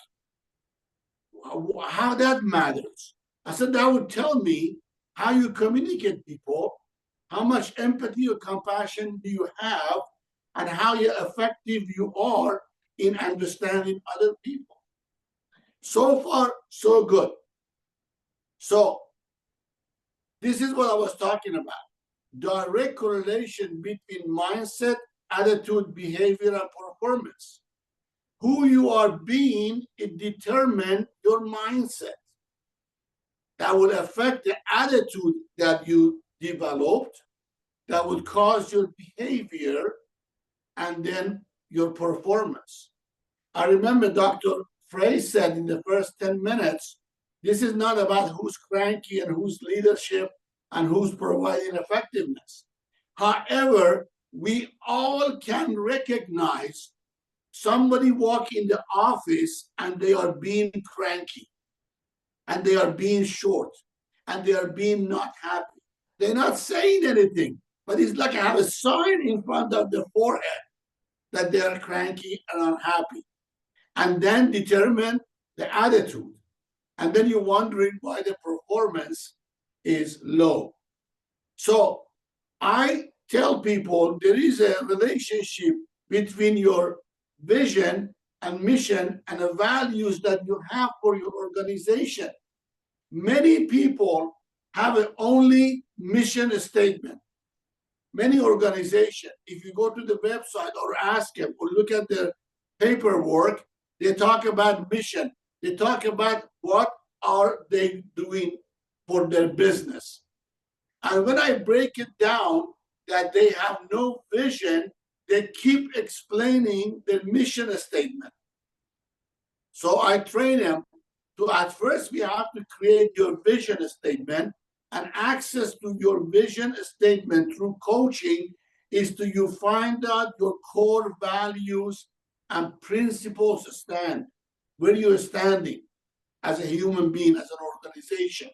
how that matters? I said, that would tell me how you communicate people, how much empathy or compassion do you have, and how effective you are in understanding other people. So far, so good. So this is what I was talking about. Direct correlation between mindset, attitude, behavior, and performance. Who you are being, it determines your mindset. That will affect the attitude that you developed, that would cause your behavior, and then your performance. I remember Dr. Frey said in the first 10 minutes, this is not about who's cranky and who's leadership and who's providing effectiveness. However, we all can recognize somebody walk in the office and they are being cranky and they are being short and they are being not happy. They're not saying anything, but it's like I have a sign in front of the forehead that they are cranky and unhappy. And then determine the attitude. And then you're wondering why the performance is low. So I tell people there is a relationship between your vision and mission and the values that you have for your organization. Many people have an only mission statement. Many organizations, if you go to the website or ask them or look at their paperwork, they talk about mission. They talk about what are they doing for their business. And when I break it down that they have no vision, they keep explaining their mission statement. So I train them to, at first, we have to create your vision statement, and access to your vision statement through coaching is to you find out your core values and principles stand, where you're standing as a human being, as an organization,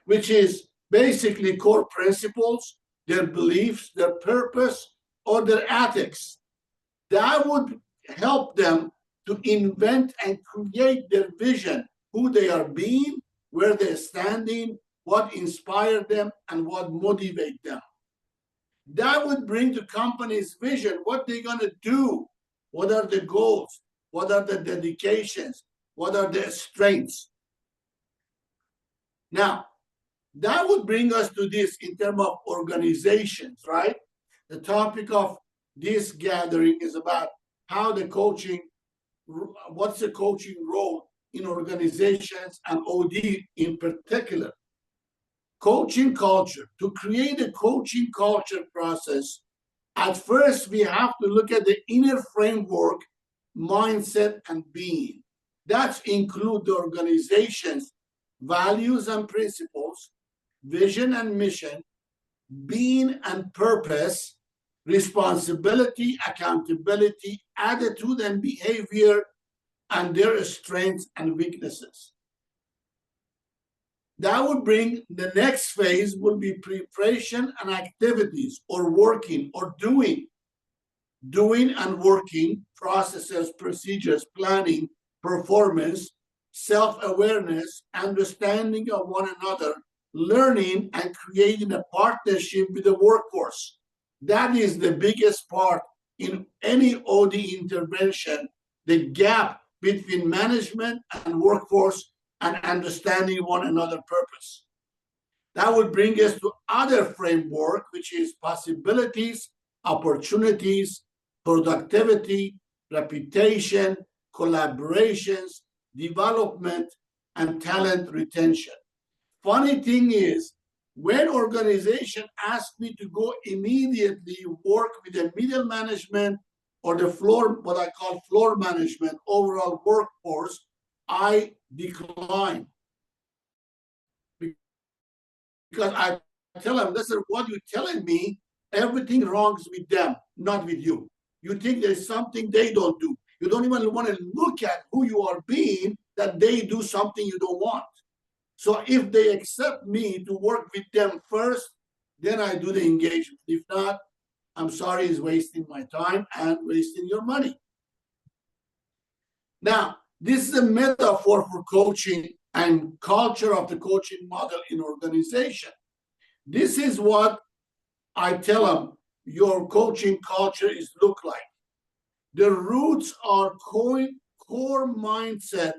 which is basically core principles, their beliefs, their purpose, or their ethics. That would help them to invent and create their vision, who they are being, where they're standing, what inspired them, and what motivate them. That would bring the company's vision, what they're going to do, what are the goals, what are the dedications, what are the strengths. Now, that would bring us to this in terms of organizations, right? The topic of this gathering is about how the coaching, what's the coaching role in organizations and OD in particular. Coaching culture. To create a coaching culture process, at first we have to look at the inner framework, mindset, and being. That include the organization's values and principles, vision and mission, being and purpose, responsibility, accountability, attitude and behavior, and their strengths and weaknesses. That would bring the next phase will be preparation and activities, or working or doing and working, processes, procedures, planning, performance, self-awareness, understanding of one another, learning, and creating a partnership with the workforce. That is the biggest part in any OD intervention, the gap between management and workforce and understanding one another's purpose. That would bring us to other framework, which is possibilities, opportunities, productivity, reputation, collaborations, development, and talent retention. Funny thing is, when organization ask me to go immediately work with the middle management or the floor, what I call floor management, overall workforce, I decline. Because I tell them, listen, what you're telling me, everything wrongs with them, not with you. You think there's something they don't do. You don't even want to look at who you are being, that they do something you don't want. So if they accept me to work with them first, then I do the engagement. If not, I'm sorry, it's wasting my time and wasting your money. Now, this is a metaphor for coaching and culture of the coaching model in organization. This is what I tell them your coaching culture is look like. The roots are core mindset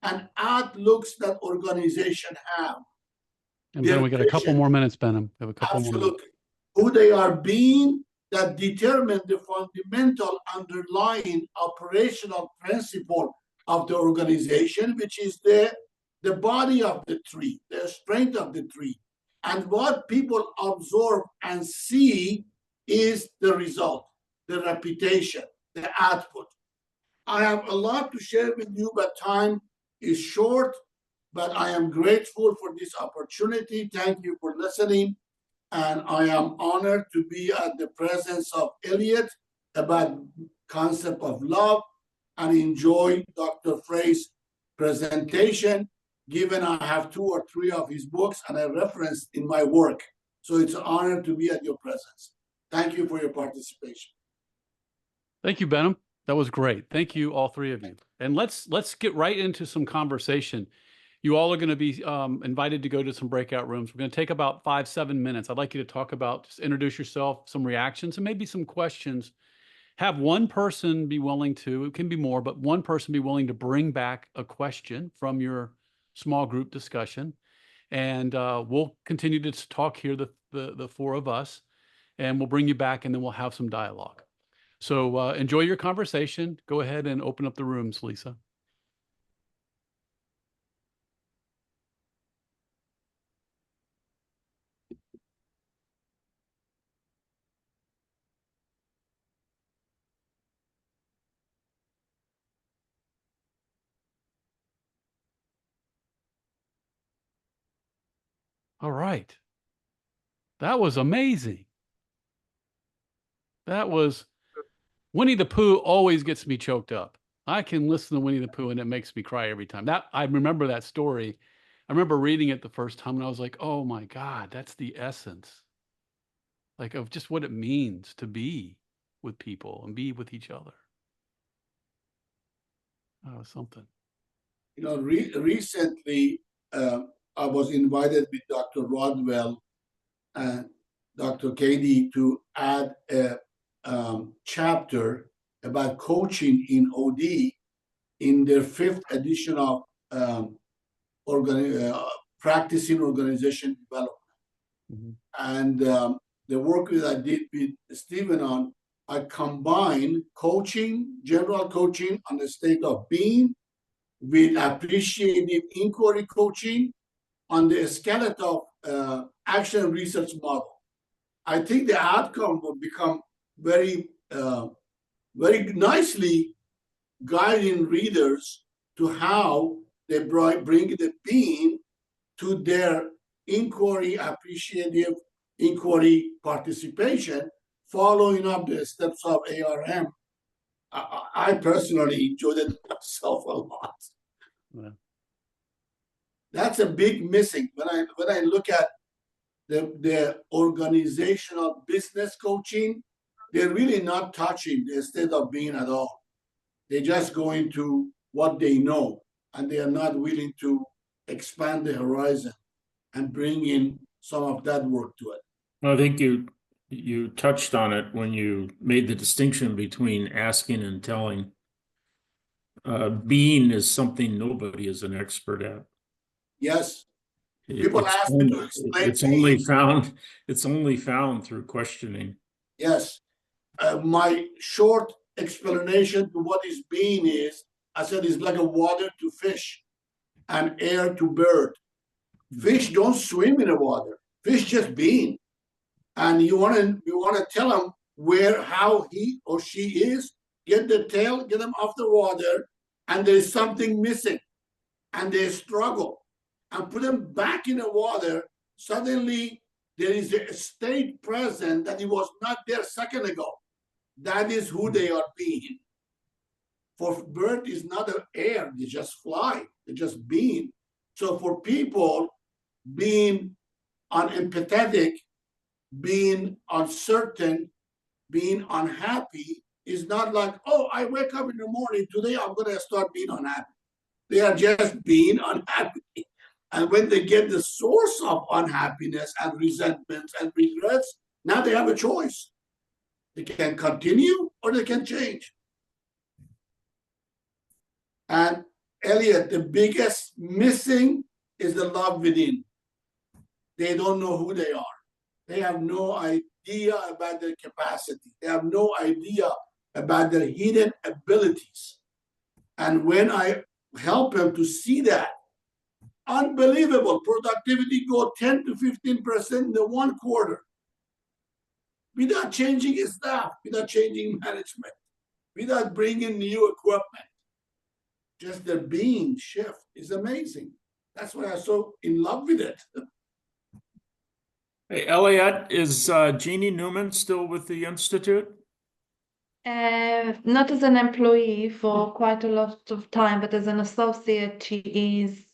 and outlooks that organization have. And then we got a couple more minutes, Benham. We have a couple more minutes. Absolutely. Who they are being that determine the fundamental underlying operational principle of the organization, which is the body of the tree, the strength of the tree. And what people absorb and see is the result, the reputation, the output. I have a lot to share with you, but time is short, but I am grateful for this opportunity. Thank you for listening. And I am honored to be at the presence of Eliat about concept of love, and enjoy Dr. Frey's presentation, given I have 2 or 3 of his books and I referenced in my work. So it's an honor to be at your presence. Thank you for your participation. Thank you, Benham. That was great. Thank you, all 3 of you. And let's get right into some conversation. You all are going to be invited to go to some breakout rooms. We're going to take about 5-7 minutes. I'd like you to talk about, just introduce yourself, some reactions, and maybe some questions. Have one person be willing to, it can be more, but one person be willing to bring back a question from your small group discussion. And we'll continue to talk here, the four of us, and we'll bring you back, and then we'll have some dialogue. So enjoy your conversation. Go ahead and open up the rooms, Lisa. All right. That was amazing. That was, Winnie the Pooh always gets me choked up. I can listen to Winnie the Pooh and it makes me cry every time. I remember that story. I remember reading it the first time and I was like, oh my God, that's the essence, like, of just what it means to be with people and be with each other. Oh, something. You know, recently I was invited with Dr. Rodwell and Dr. Katie to add a chapter about coaching in OD in their 5th edition of practicing organization development. Mm-hmm. And the work that I did with Stephen on, I combine coaching, general coaching on the state of being, with appreciative inquiry coaching on the skeletal action research model. I think the outcome will become very, very nicely guiding readers to how they bring the being to their inquiry, appreciative inquiry participation, following up the steps of ARM. I personally enjoyed it myself a lot. Yeah. That's a big missing. When I look at the organizational business coaching, they're really not touching the state of being at all. They just go into what they know, and they are not willing to expand the horizon and bring in some of that work to it. I think you touched on it when you made the distinction between asking and telling. Being is something nobody is an expert at. Yes. People ask me to explain. It's only found through questioning. Yes. My short explanation to what is being is, I said, it's like a water to fish and air to bird. Fish don't swim in the water. Fish just being. And you want to tell them how he or she is, get the tail, get them off the water, and there's something missing, and they struggle, and put them back in the water. Suddenly, there is a state present that it was not there a second ago. That is who they are being. For bird is not an air, they just fly, they just being. So for people, being unempathetic, being uncertain, being unhappy is not like, oh, I wake up in the morning, today I'm going to start being unhappy. They are just being unhappy. And when they get the source of unhappiness and resentment and regrets, now they have a choice. They can continue or they can change. And Eliat, the biggest missing is the love within. They don't know who they are. They have no idea about their capacity. They have no idea about their hidden abilities. And when I help them to see that, unbelievable productivity go 10 to 15% in the 1 quarter, without changing staff, without changing management, without bringing new equipment. Just their being shift is amazing. That's why I'm so in love with it. Hey, Eliat, is Jeannie Newman still with the Institute? Not as an employee for quite a lot of time, but as an associate, she is.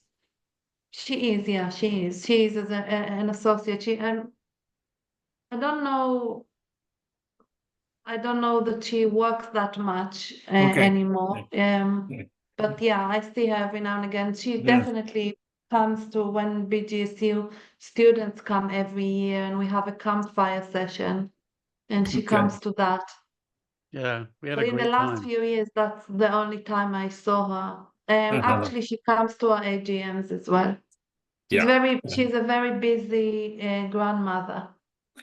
She is as an associate. I don't know that she works that much Okay. anymore. Okay. But yeah, I see her every now and again. She's definitely comes to when BGSU students come every year, and we have a campfire session, and she Okay. comes to that. Yeah, we had But a in the great last time. few years, that's the only time I saw her. Actually, she comes to our AGMs as well. Yeah. She's a very busy grandmother.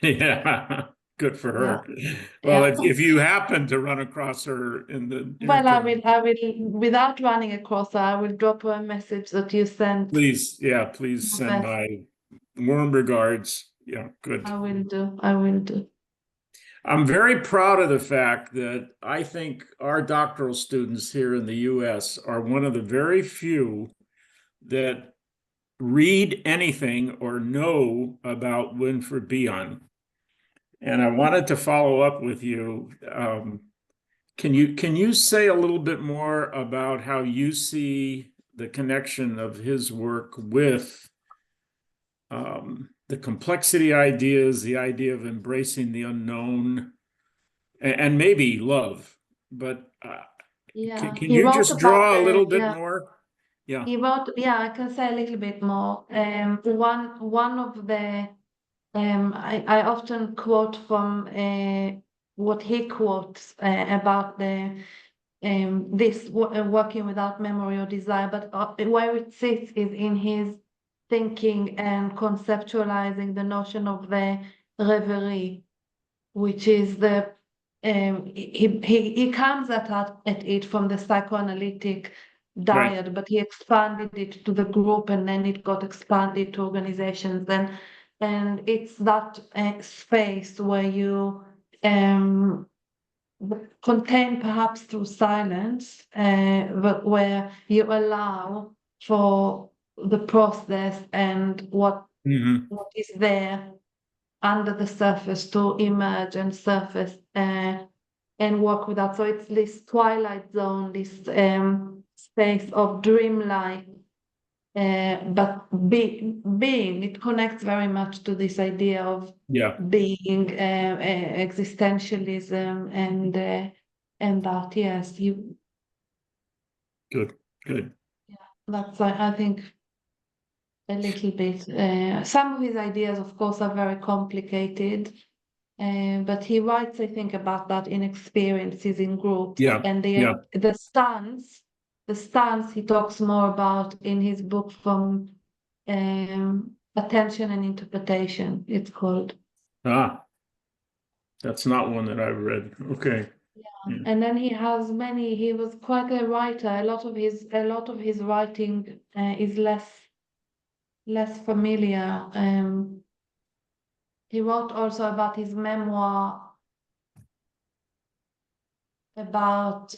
Yeah, good for her. Yeah. Well, if you happen to run across her in the Well, I interim, will, without running across her, I will drop her a message that you sent. please send Yes. my warm regards. Yeah, good. I will do. I will do. I'm very proud of the fact that I think our doctoral students here in the US are one of the very few that read anything or know about Winfred Bion. And I wanted to follow up with you. Can you say a little bit more about how you see the connection of his work with the complexity ideas, the idea of embracing the unknown, and maybe love? But Yeah. can He you wrote just about draw a little the, bit yeah. more? Yeah. He wrote, yeah, I can say a little bit more. One of the, I often quote from what he quotes about the this working without memory or desire, but where it sits is in his thinking and conceptualizing the notion of the reverie, which is the he comes at it from the psychoanalytic diet, but he expanded it to the group, and then it got expanded to organizations, and it's that space where you contain perhaps through silence, but where you allow for the process and what is there under the surface to emerge and surface and work with that. So it's this twilight zone, this space of dreamlike, but being, it connects very much to this idea of being, existentialism, and that, yes, you. Good. Yeah, that's, I think, a little bit. Some of his ideas, of course, are very complicated, but he writes, I think, about that in experiences in groups, and the stance he talks more about in his book from Attention and Interpretation, it's called. That's not one that I've read. Okay. Yeah. And then he was quite a writer. A lot of his writing is less familiar. He wrote also about his memoir about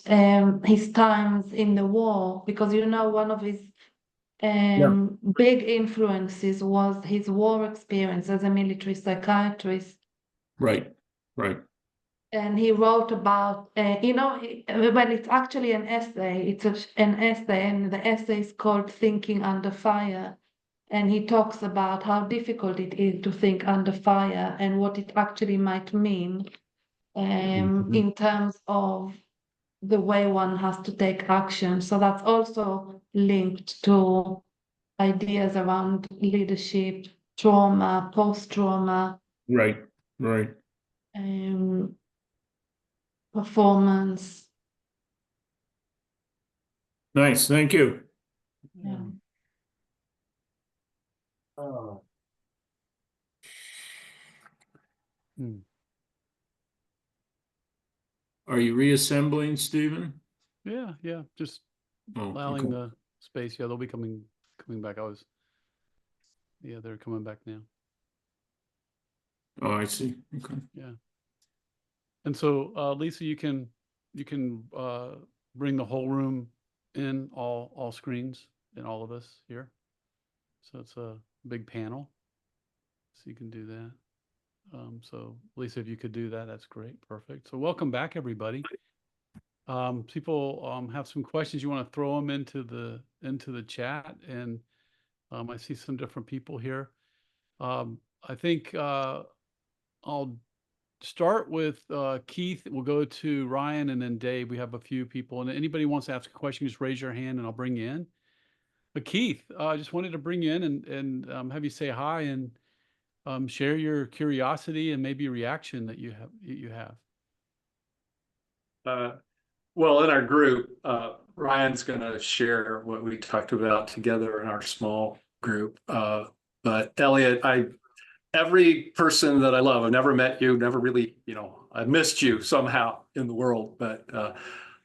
his times in the war, because one of his big influences was his war experience as a military psychiatrist. Right. And he wrote about, well, it's actually an essay. It's an essay, and the essay is called Thinking Under Fire. And he talks about how difficult it is to think under fire and what it actually might mean in terms of the way one has to take action. So that's also linked to ideas around leadership, trauma, post-trauma. Right. Performance. Nice, thank you. Yeah. Are you reassembling, Stephen? Yeah, just allowing the space. Yeah, they'll be coming back. They're coming back now. Oh, I see. Okay. Yeah. And so, Lisa, you can bring the whole room in, all screens, and all of us here. So it's a big panel. So you can do that. So Lisa, if you could do that, that's great. Perfect. So welcome back, everybody. People have some questions. You want to throw them into the chat, and I see some different people here. I think I'll start with Keith. We'll go to Ryan and then Dave. We have a few people, and anybody wants to ask a question, just raise your hand and I'll bring you in. But Keith, I just wanted to bring you in and have you say hi and share your curiosity and maybe reaction that you have. Well, in our group, Ryan's going to share what we talked about together in our small group. But Eliat, every person that I love, I've never met you, never really, I've missed you somehow in the world, but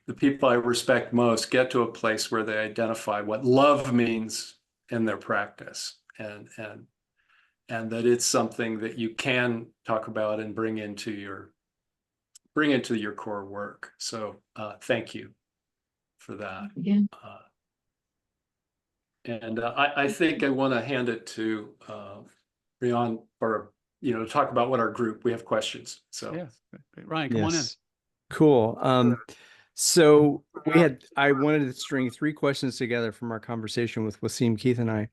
the people I respect most get to a place where they identify what love means in their practice, and that it's something that you can talk about and bring into your core work. So thank you for that. Yeah. I think I want to hand it to Rian for to talk about what our group, we have questions. So yes, great. Ryan, come on in. Cool. So I wanted to string 3 questions together from our conversation with Wasim, Keith, and I.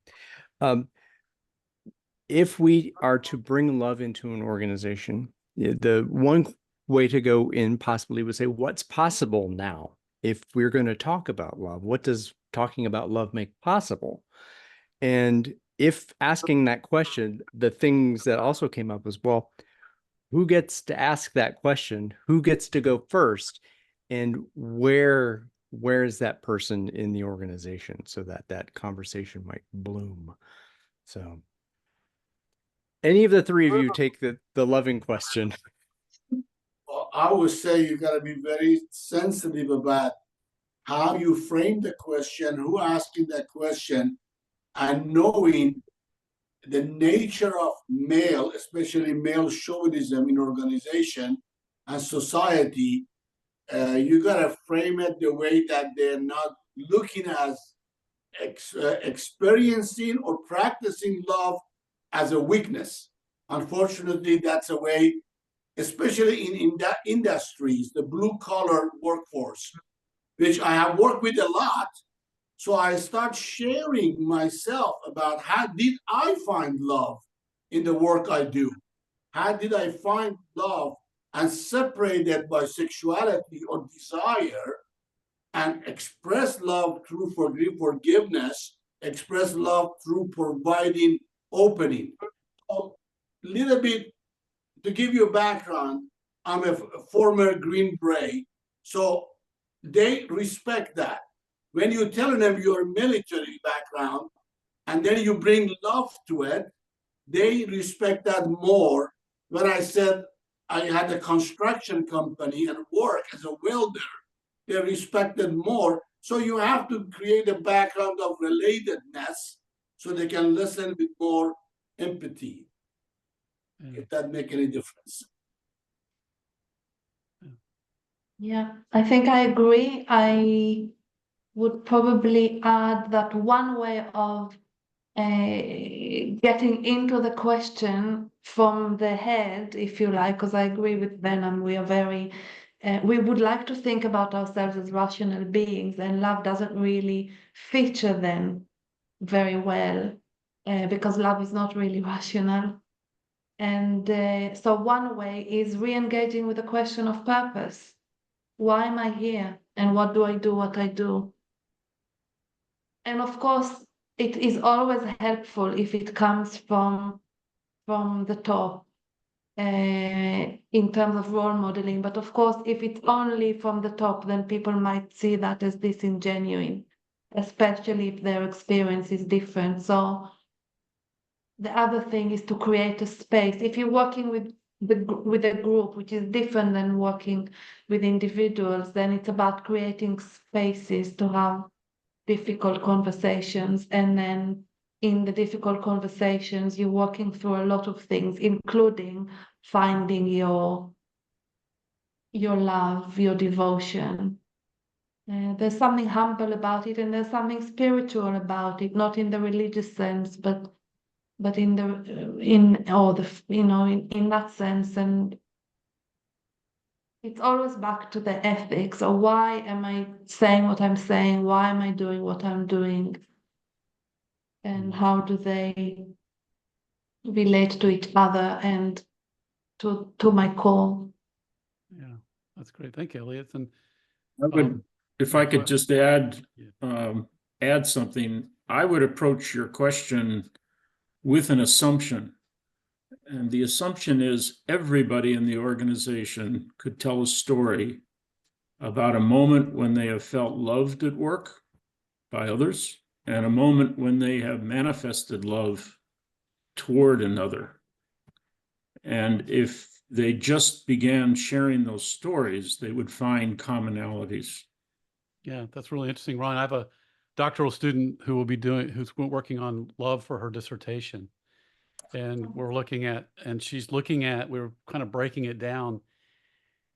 If we are to bring love into an organization, the one way to go in possibly would say, what's possible now? If we're going to talk about love, what does talking about love make possible? And if asking that question, the things that also came up was, well, who gets to ask that question? Who gets to go first? And where is that person in the organization so that conversation might bloom? So any of the 3 of you take the loving question. Well, I would say you got to be very sensitive about how you frame the question, who asking that question, and knowing the nature of male, especially male chauvinism in organization and society. You got to frame it the way that they're not looking at experiencing or practicing love as a weakness. Unfortunately, that's a way, especially in that industries, the blue-collar workforce, which I have worked with a lot. So I start sharing myself about how did I find love in the work I do? How did I find love and separate that by sexuality or desire and express love through forgiveness, express love through providing opening. A little bit to give you a background, I'm a former Green Beret, so they respect that. When you tell them your military background and then you bring love to it, they respect that more. When I said I had a construction company and work as a welder, they respected more. So you have to create a background of relatedness so they can listen with more empathy, if that make any difference. Yeah, I think I agree. I would probably add that one way of getting into the question from the head, if you like, because I agree with Benham, we are very, we would like to think about ourselves as rational beings, and love doesn't really feature them very well, because love is not really rational. And so one way is re-engaging with the question of purpose. Why am I here? And what do I do what I do? And of course, it is always helpful if it comes from the top in terms of role modeling. But of course, if it's only from the top, then people might see that as disingenuine, especially if their experience is different. So the other thing is to create a space. If you're working with a group, which is different than working with individuals, then it's about creating spaces to have difficult conversations. And then in the difficult conversations, you're working through a lot of things, including finding your love, your devotion. There's something humble about it, and there's something spiritual about it, not in the religious sense, but in that sense. And it's always back to the ethics. Or why am I saying what I'm saying? Why am I doing what I'm doing? And how do they relate to each other and to my core? Yeah, that's great. Thank you, Eliat. And I would, if I could just add, Yeah. add something. I would approach your question with an assumption. And the assumption is everybody in the organization could tell a story about a moment when they have felt loved at work by others and a moment when they have manifested love toward another. And if they just began sharing those stories, they would find commonalities. Yeah, that's really interesting, Ron. I have a doctoral student who will be who's working on love for her dissertation. And we're looking at, we're kind of breaking it down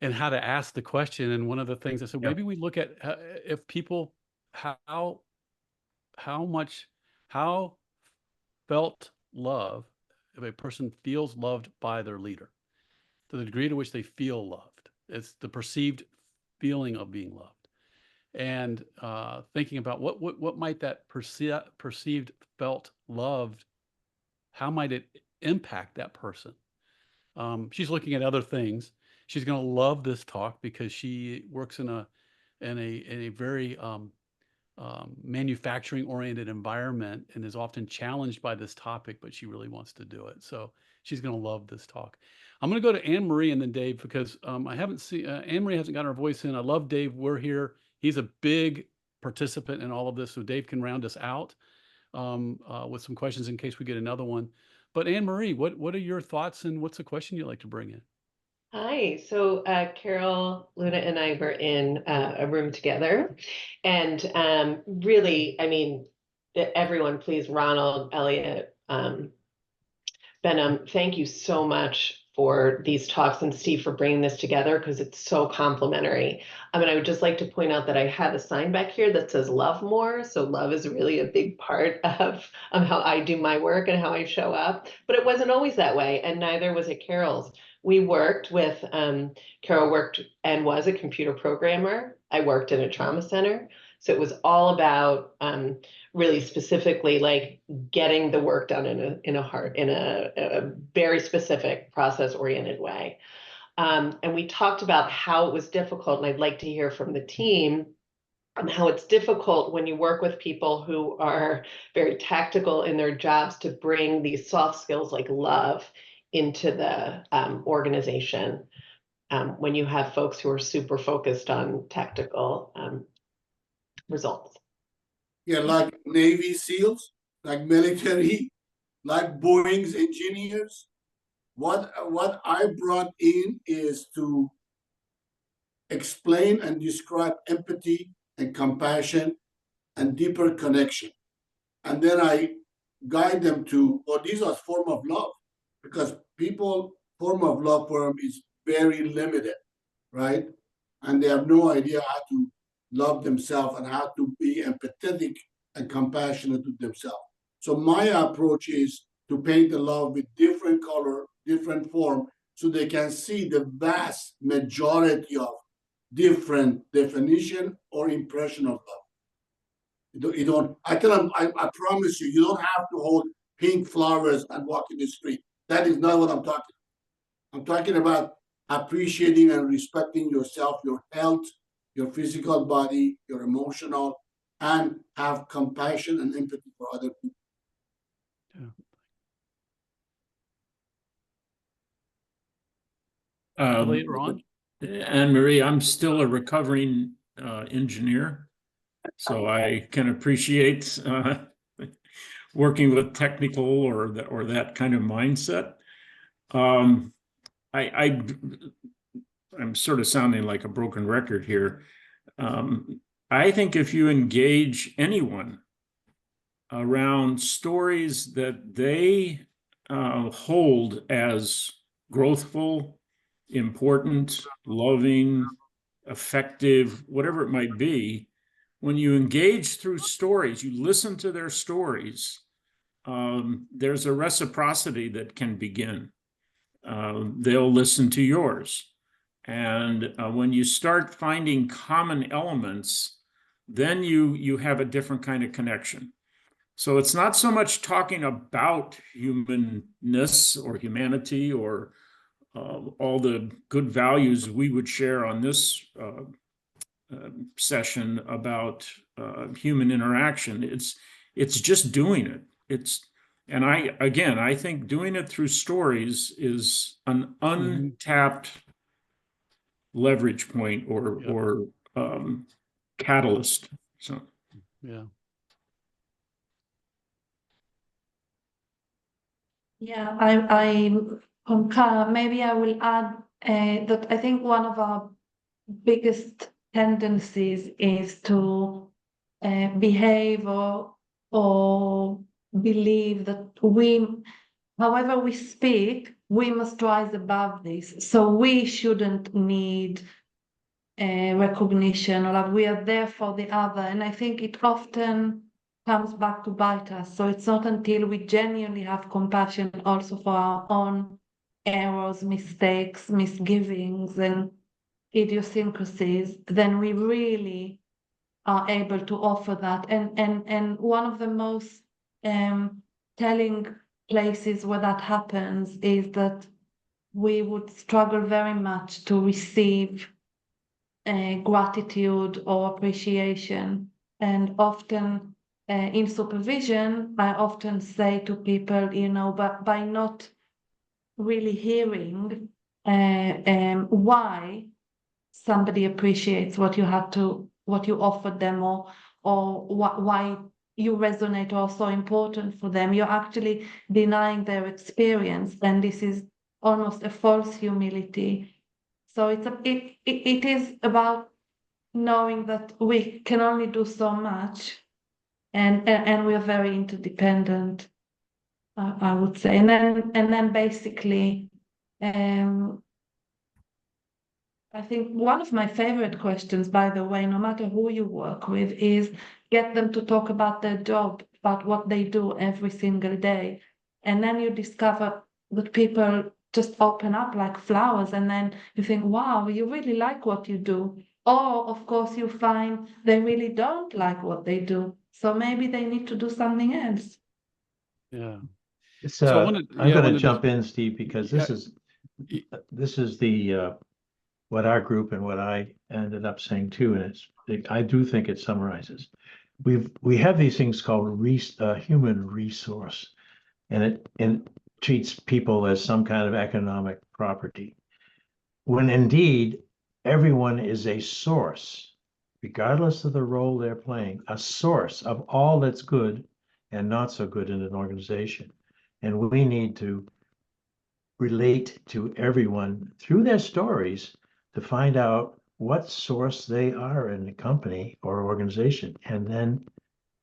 and how to ask the question. And one of the things I said, Yeah. maybe we look at if people, how felt love, if a person feels loved by their leader, to the degree to which they feel loved. It's the perceived feeling of being loved. And thinking about what might that perceived felt loved, how might it impact that person? She's looking at other things. She's going to love this talk because she works in a very manufacturing oriented environment and is often challenged by this topic, but she really wants to do it. So she's going to love this talk. I'm going to go to Anne Marie and then Dave because I haven't seen Anne Marie hasn't got her voice in. I love Dave. We're here. He's a big participant in all of this, so Dave can round us out with some questions in case we get another one. But Anne Marie, what are your thoughts and what's the question you'd like to bring in? Hi, so Carol, Luna, and I were in a room together, and really, I mean, everyone, please, Ronald, Eliat, Benham, thank you so much for these talks, and Steve for bringing this together because it's so complimentary. I mean, I would just like to point out that I have a sign back here that says love more. So love is really a big part of how I do my work and how I show up. But it wasn't always that way, and neither was it Carol's. We worked with, Carol worked and was a computer programmer. I worked in a trauma center. So it was all about really specifically like getting the work done in a very specific process oriented way. And we talked about how it was difficult, and I'd like to hear from the team on how it's difficult when you work with people who are very tactical in their jobs to bring these soft skills like love into the organization when you have folks who are super focused on tactical results. Yeah, like Navy SEALs, like military, like Boeing's engineers. What I brought in is to explain and describe empathy and compassion and deeper connection. And then I guide them to, well, these are form of love, because people form of love for them is very limited, right? And they have no idea how to love themselves and how to be empathetic and compassionate with themselves. So my approach is to paint the love with different color, different form, so they can see the vast majority of different definition or impression of love. You don't, I tell them, I promise you, you don't have to hold pink flowers and walk in the street. That is not what I'm talking about. I'm talking about appreciating and respecting yourself, your health, your physical body, your emotional, and have compassion and empathy for other people. Later on, Anne Marie, I'm still a recovering engineer, so I can appreciate working with technical or that kind of mindset. I'm sort of sounding like a broken record here. I think if you engage anyone around stories that they hold as growthful, important, loving, effective, whatever it might be, when you engage through stories, you listen to their stories, there's a reciprocity that can begin. They'll listen to yours. And when you start finding common elements, then you have a different kind of connection. So it's not so much talking about humanness or humanity or all the good values we would share on this session about human interaction. it's just doing it. And I think doing it through stories is an untapped leverage point or catalyst. So Yeah. Yeah, I concur. Maybe I will add that I think one of our biggest tendencies is to behave or believe that however we speak, we must rise above this. So we shouldn't need recognition, or like we are there for the other. And I think it often comes back to bite us. So it's not until we genuinely have compassion also for our own errors, mistakes, misgivings, and idiosyncrasies, then we really are able to offer that. And one of the most telling places where that happens is that we would struggle very much to receive gratitude or appreciation. And often in supervision, I often say to people, but by not really hearing why somebody appreciates what you offered them, or why you resonate or are so important for them, you're actually denying their experience. And this is almost a false humility. So it is about knowing that we can only do so much, and we are very interdependent, I would say. And then basically, I think one of my favorite questions, by the way, no matter who you work with, is get them to talk about their job, about what they do every single day. And then you discover that people just open up like flowers, and then you think, wow, you really like what you do. Or, of course, you find they really don't like what they do. So maybe they need to do something else. Yeah. So I'm going to to jump in, Steve, because this is the what our group and what I ended up saying too, and I do think it summarizes. We have these things called human resource, and it treats people as some kind of economic property, when indeed everyone is a source, regardless of the role they're playing, a source of all that's good and not so good in an organization. And we need to relate to everyone through their stories to find out what source they are in the company or organization, and then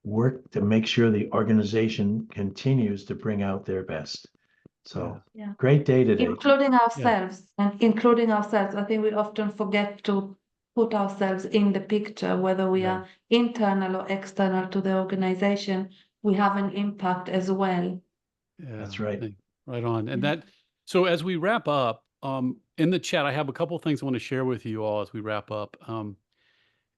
work to make sure the organization continues to bring out their best. So Yeah. great day today. Including ourselves, I think we often forget to put ourselves in the picture, whether we are internal or external to the organization. We have an impact as well. Yeah, That's right. Right on. And so as we wrap up, in the chat, I have a couple of things I want to share with you all as we wrap up. And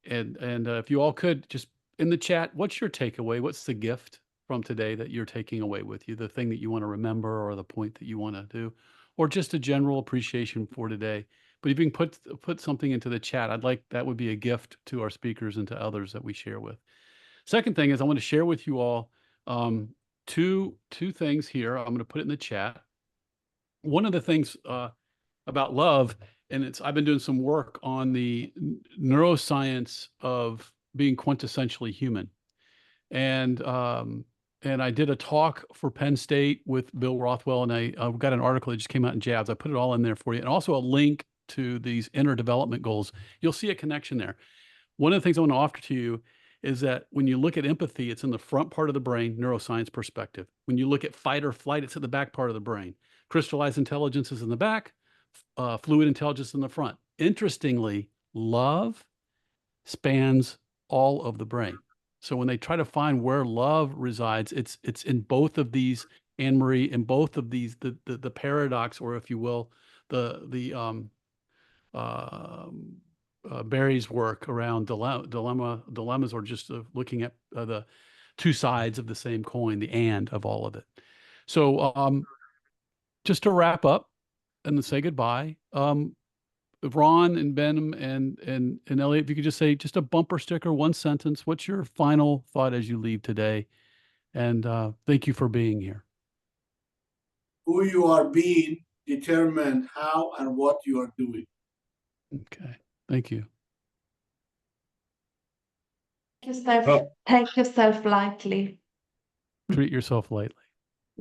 if you all could just in the chat, what's your takeaway? What's the gift from today that you're taking away with you? The thing that you want to remember, or the point that you want to do, or just a general appreciation for today. But if you can put something into the chat, that would be a gift to our speakers and to others that we share with. Second thing is I want to share with you all two things here. I'm going to put it in the chat. One of the things about love, and I've been doing some work on the neuroscience of being quintessentially human. And I did a talk for Penn State with Bill Rothwell, and I've got an article that just came out in Jabs. I put it all in there for you, and also a link to these inner development goals. You'll see a connection there. One of the things I want to offer to you is that when you look at empathy, it's in the front part of the brain, neuroscience perspective. When you look at fight or flight, it's at the back part of the brain. Crystallized intelligence is in the back, fluid intelligence in the front. Interestingly, love spans all of the brain. So when they try to find where love resides, it's in both of these, Anne Marie, in both of these, the paradox, or if you will, Barry's work around dilemmas, or just looking at the two sides of the same coin, the and of all of it. So just to wrap up and say goodbye, Ron and Benham and Eliat, if you could just say just a bumper sticker, one sentence, what's your final thought as you leave today And thank you for being here. Who you are being determine how and what you are doing. Okay. Thank you. Take yourself lightly. Treat yourself lightly.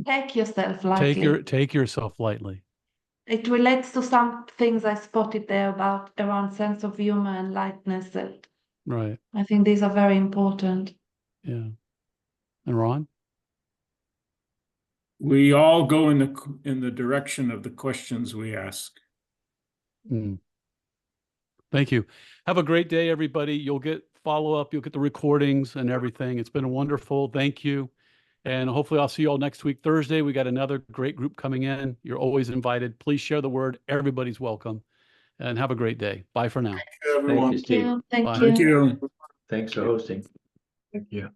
Take yourself lightly. Take yourself lightly. It relates to some things I spotted there about around sense of humor and lightness. That Right. I think these are very important. Yeah. And Ron? We all go in the direction of the questions we ask. Mm. Thank you. Have a great day, everybody. You'll get follow-up. You'll get the recordings and everything. It's been wonderful. Thank you. And hopefully I'll see you all next week, Thursday. We got another great group coming in. You're always invited. Please share the word. Everybody's welcome. And have a great day. Bye for now. Thank you, everyone. Thank you, Steve. Thank Bye. you. Thank you. Thanks for hosting. Yeah.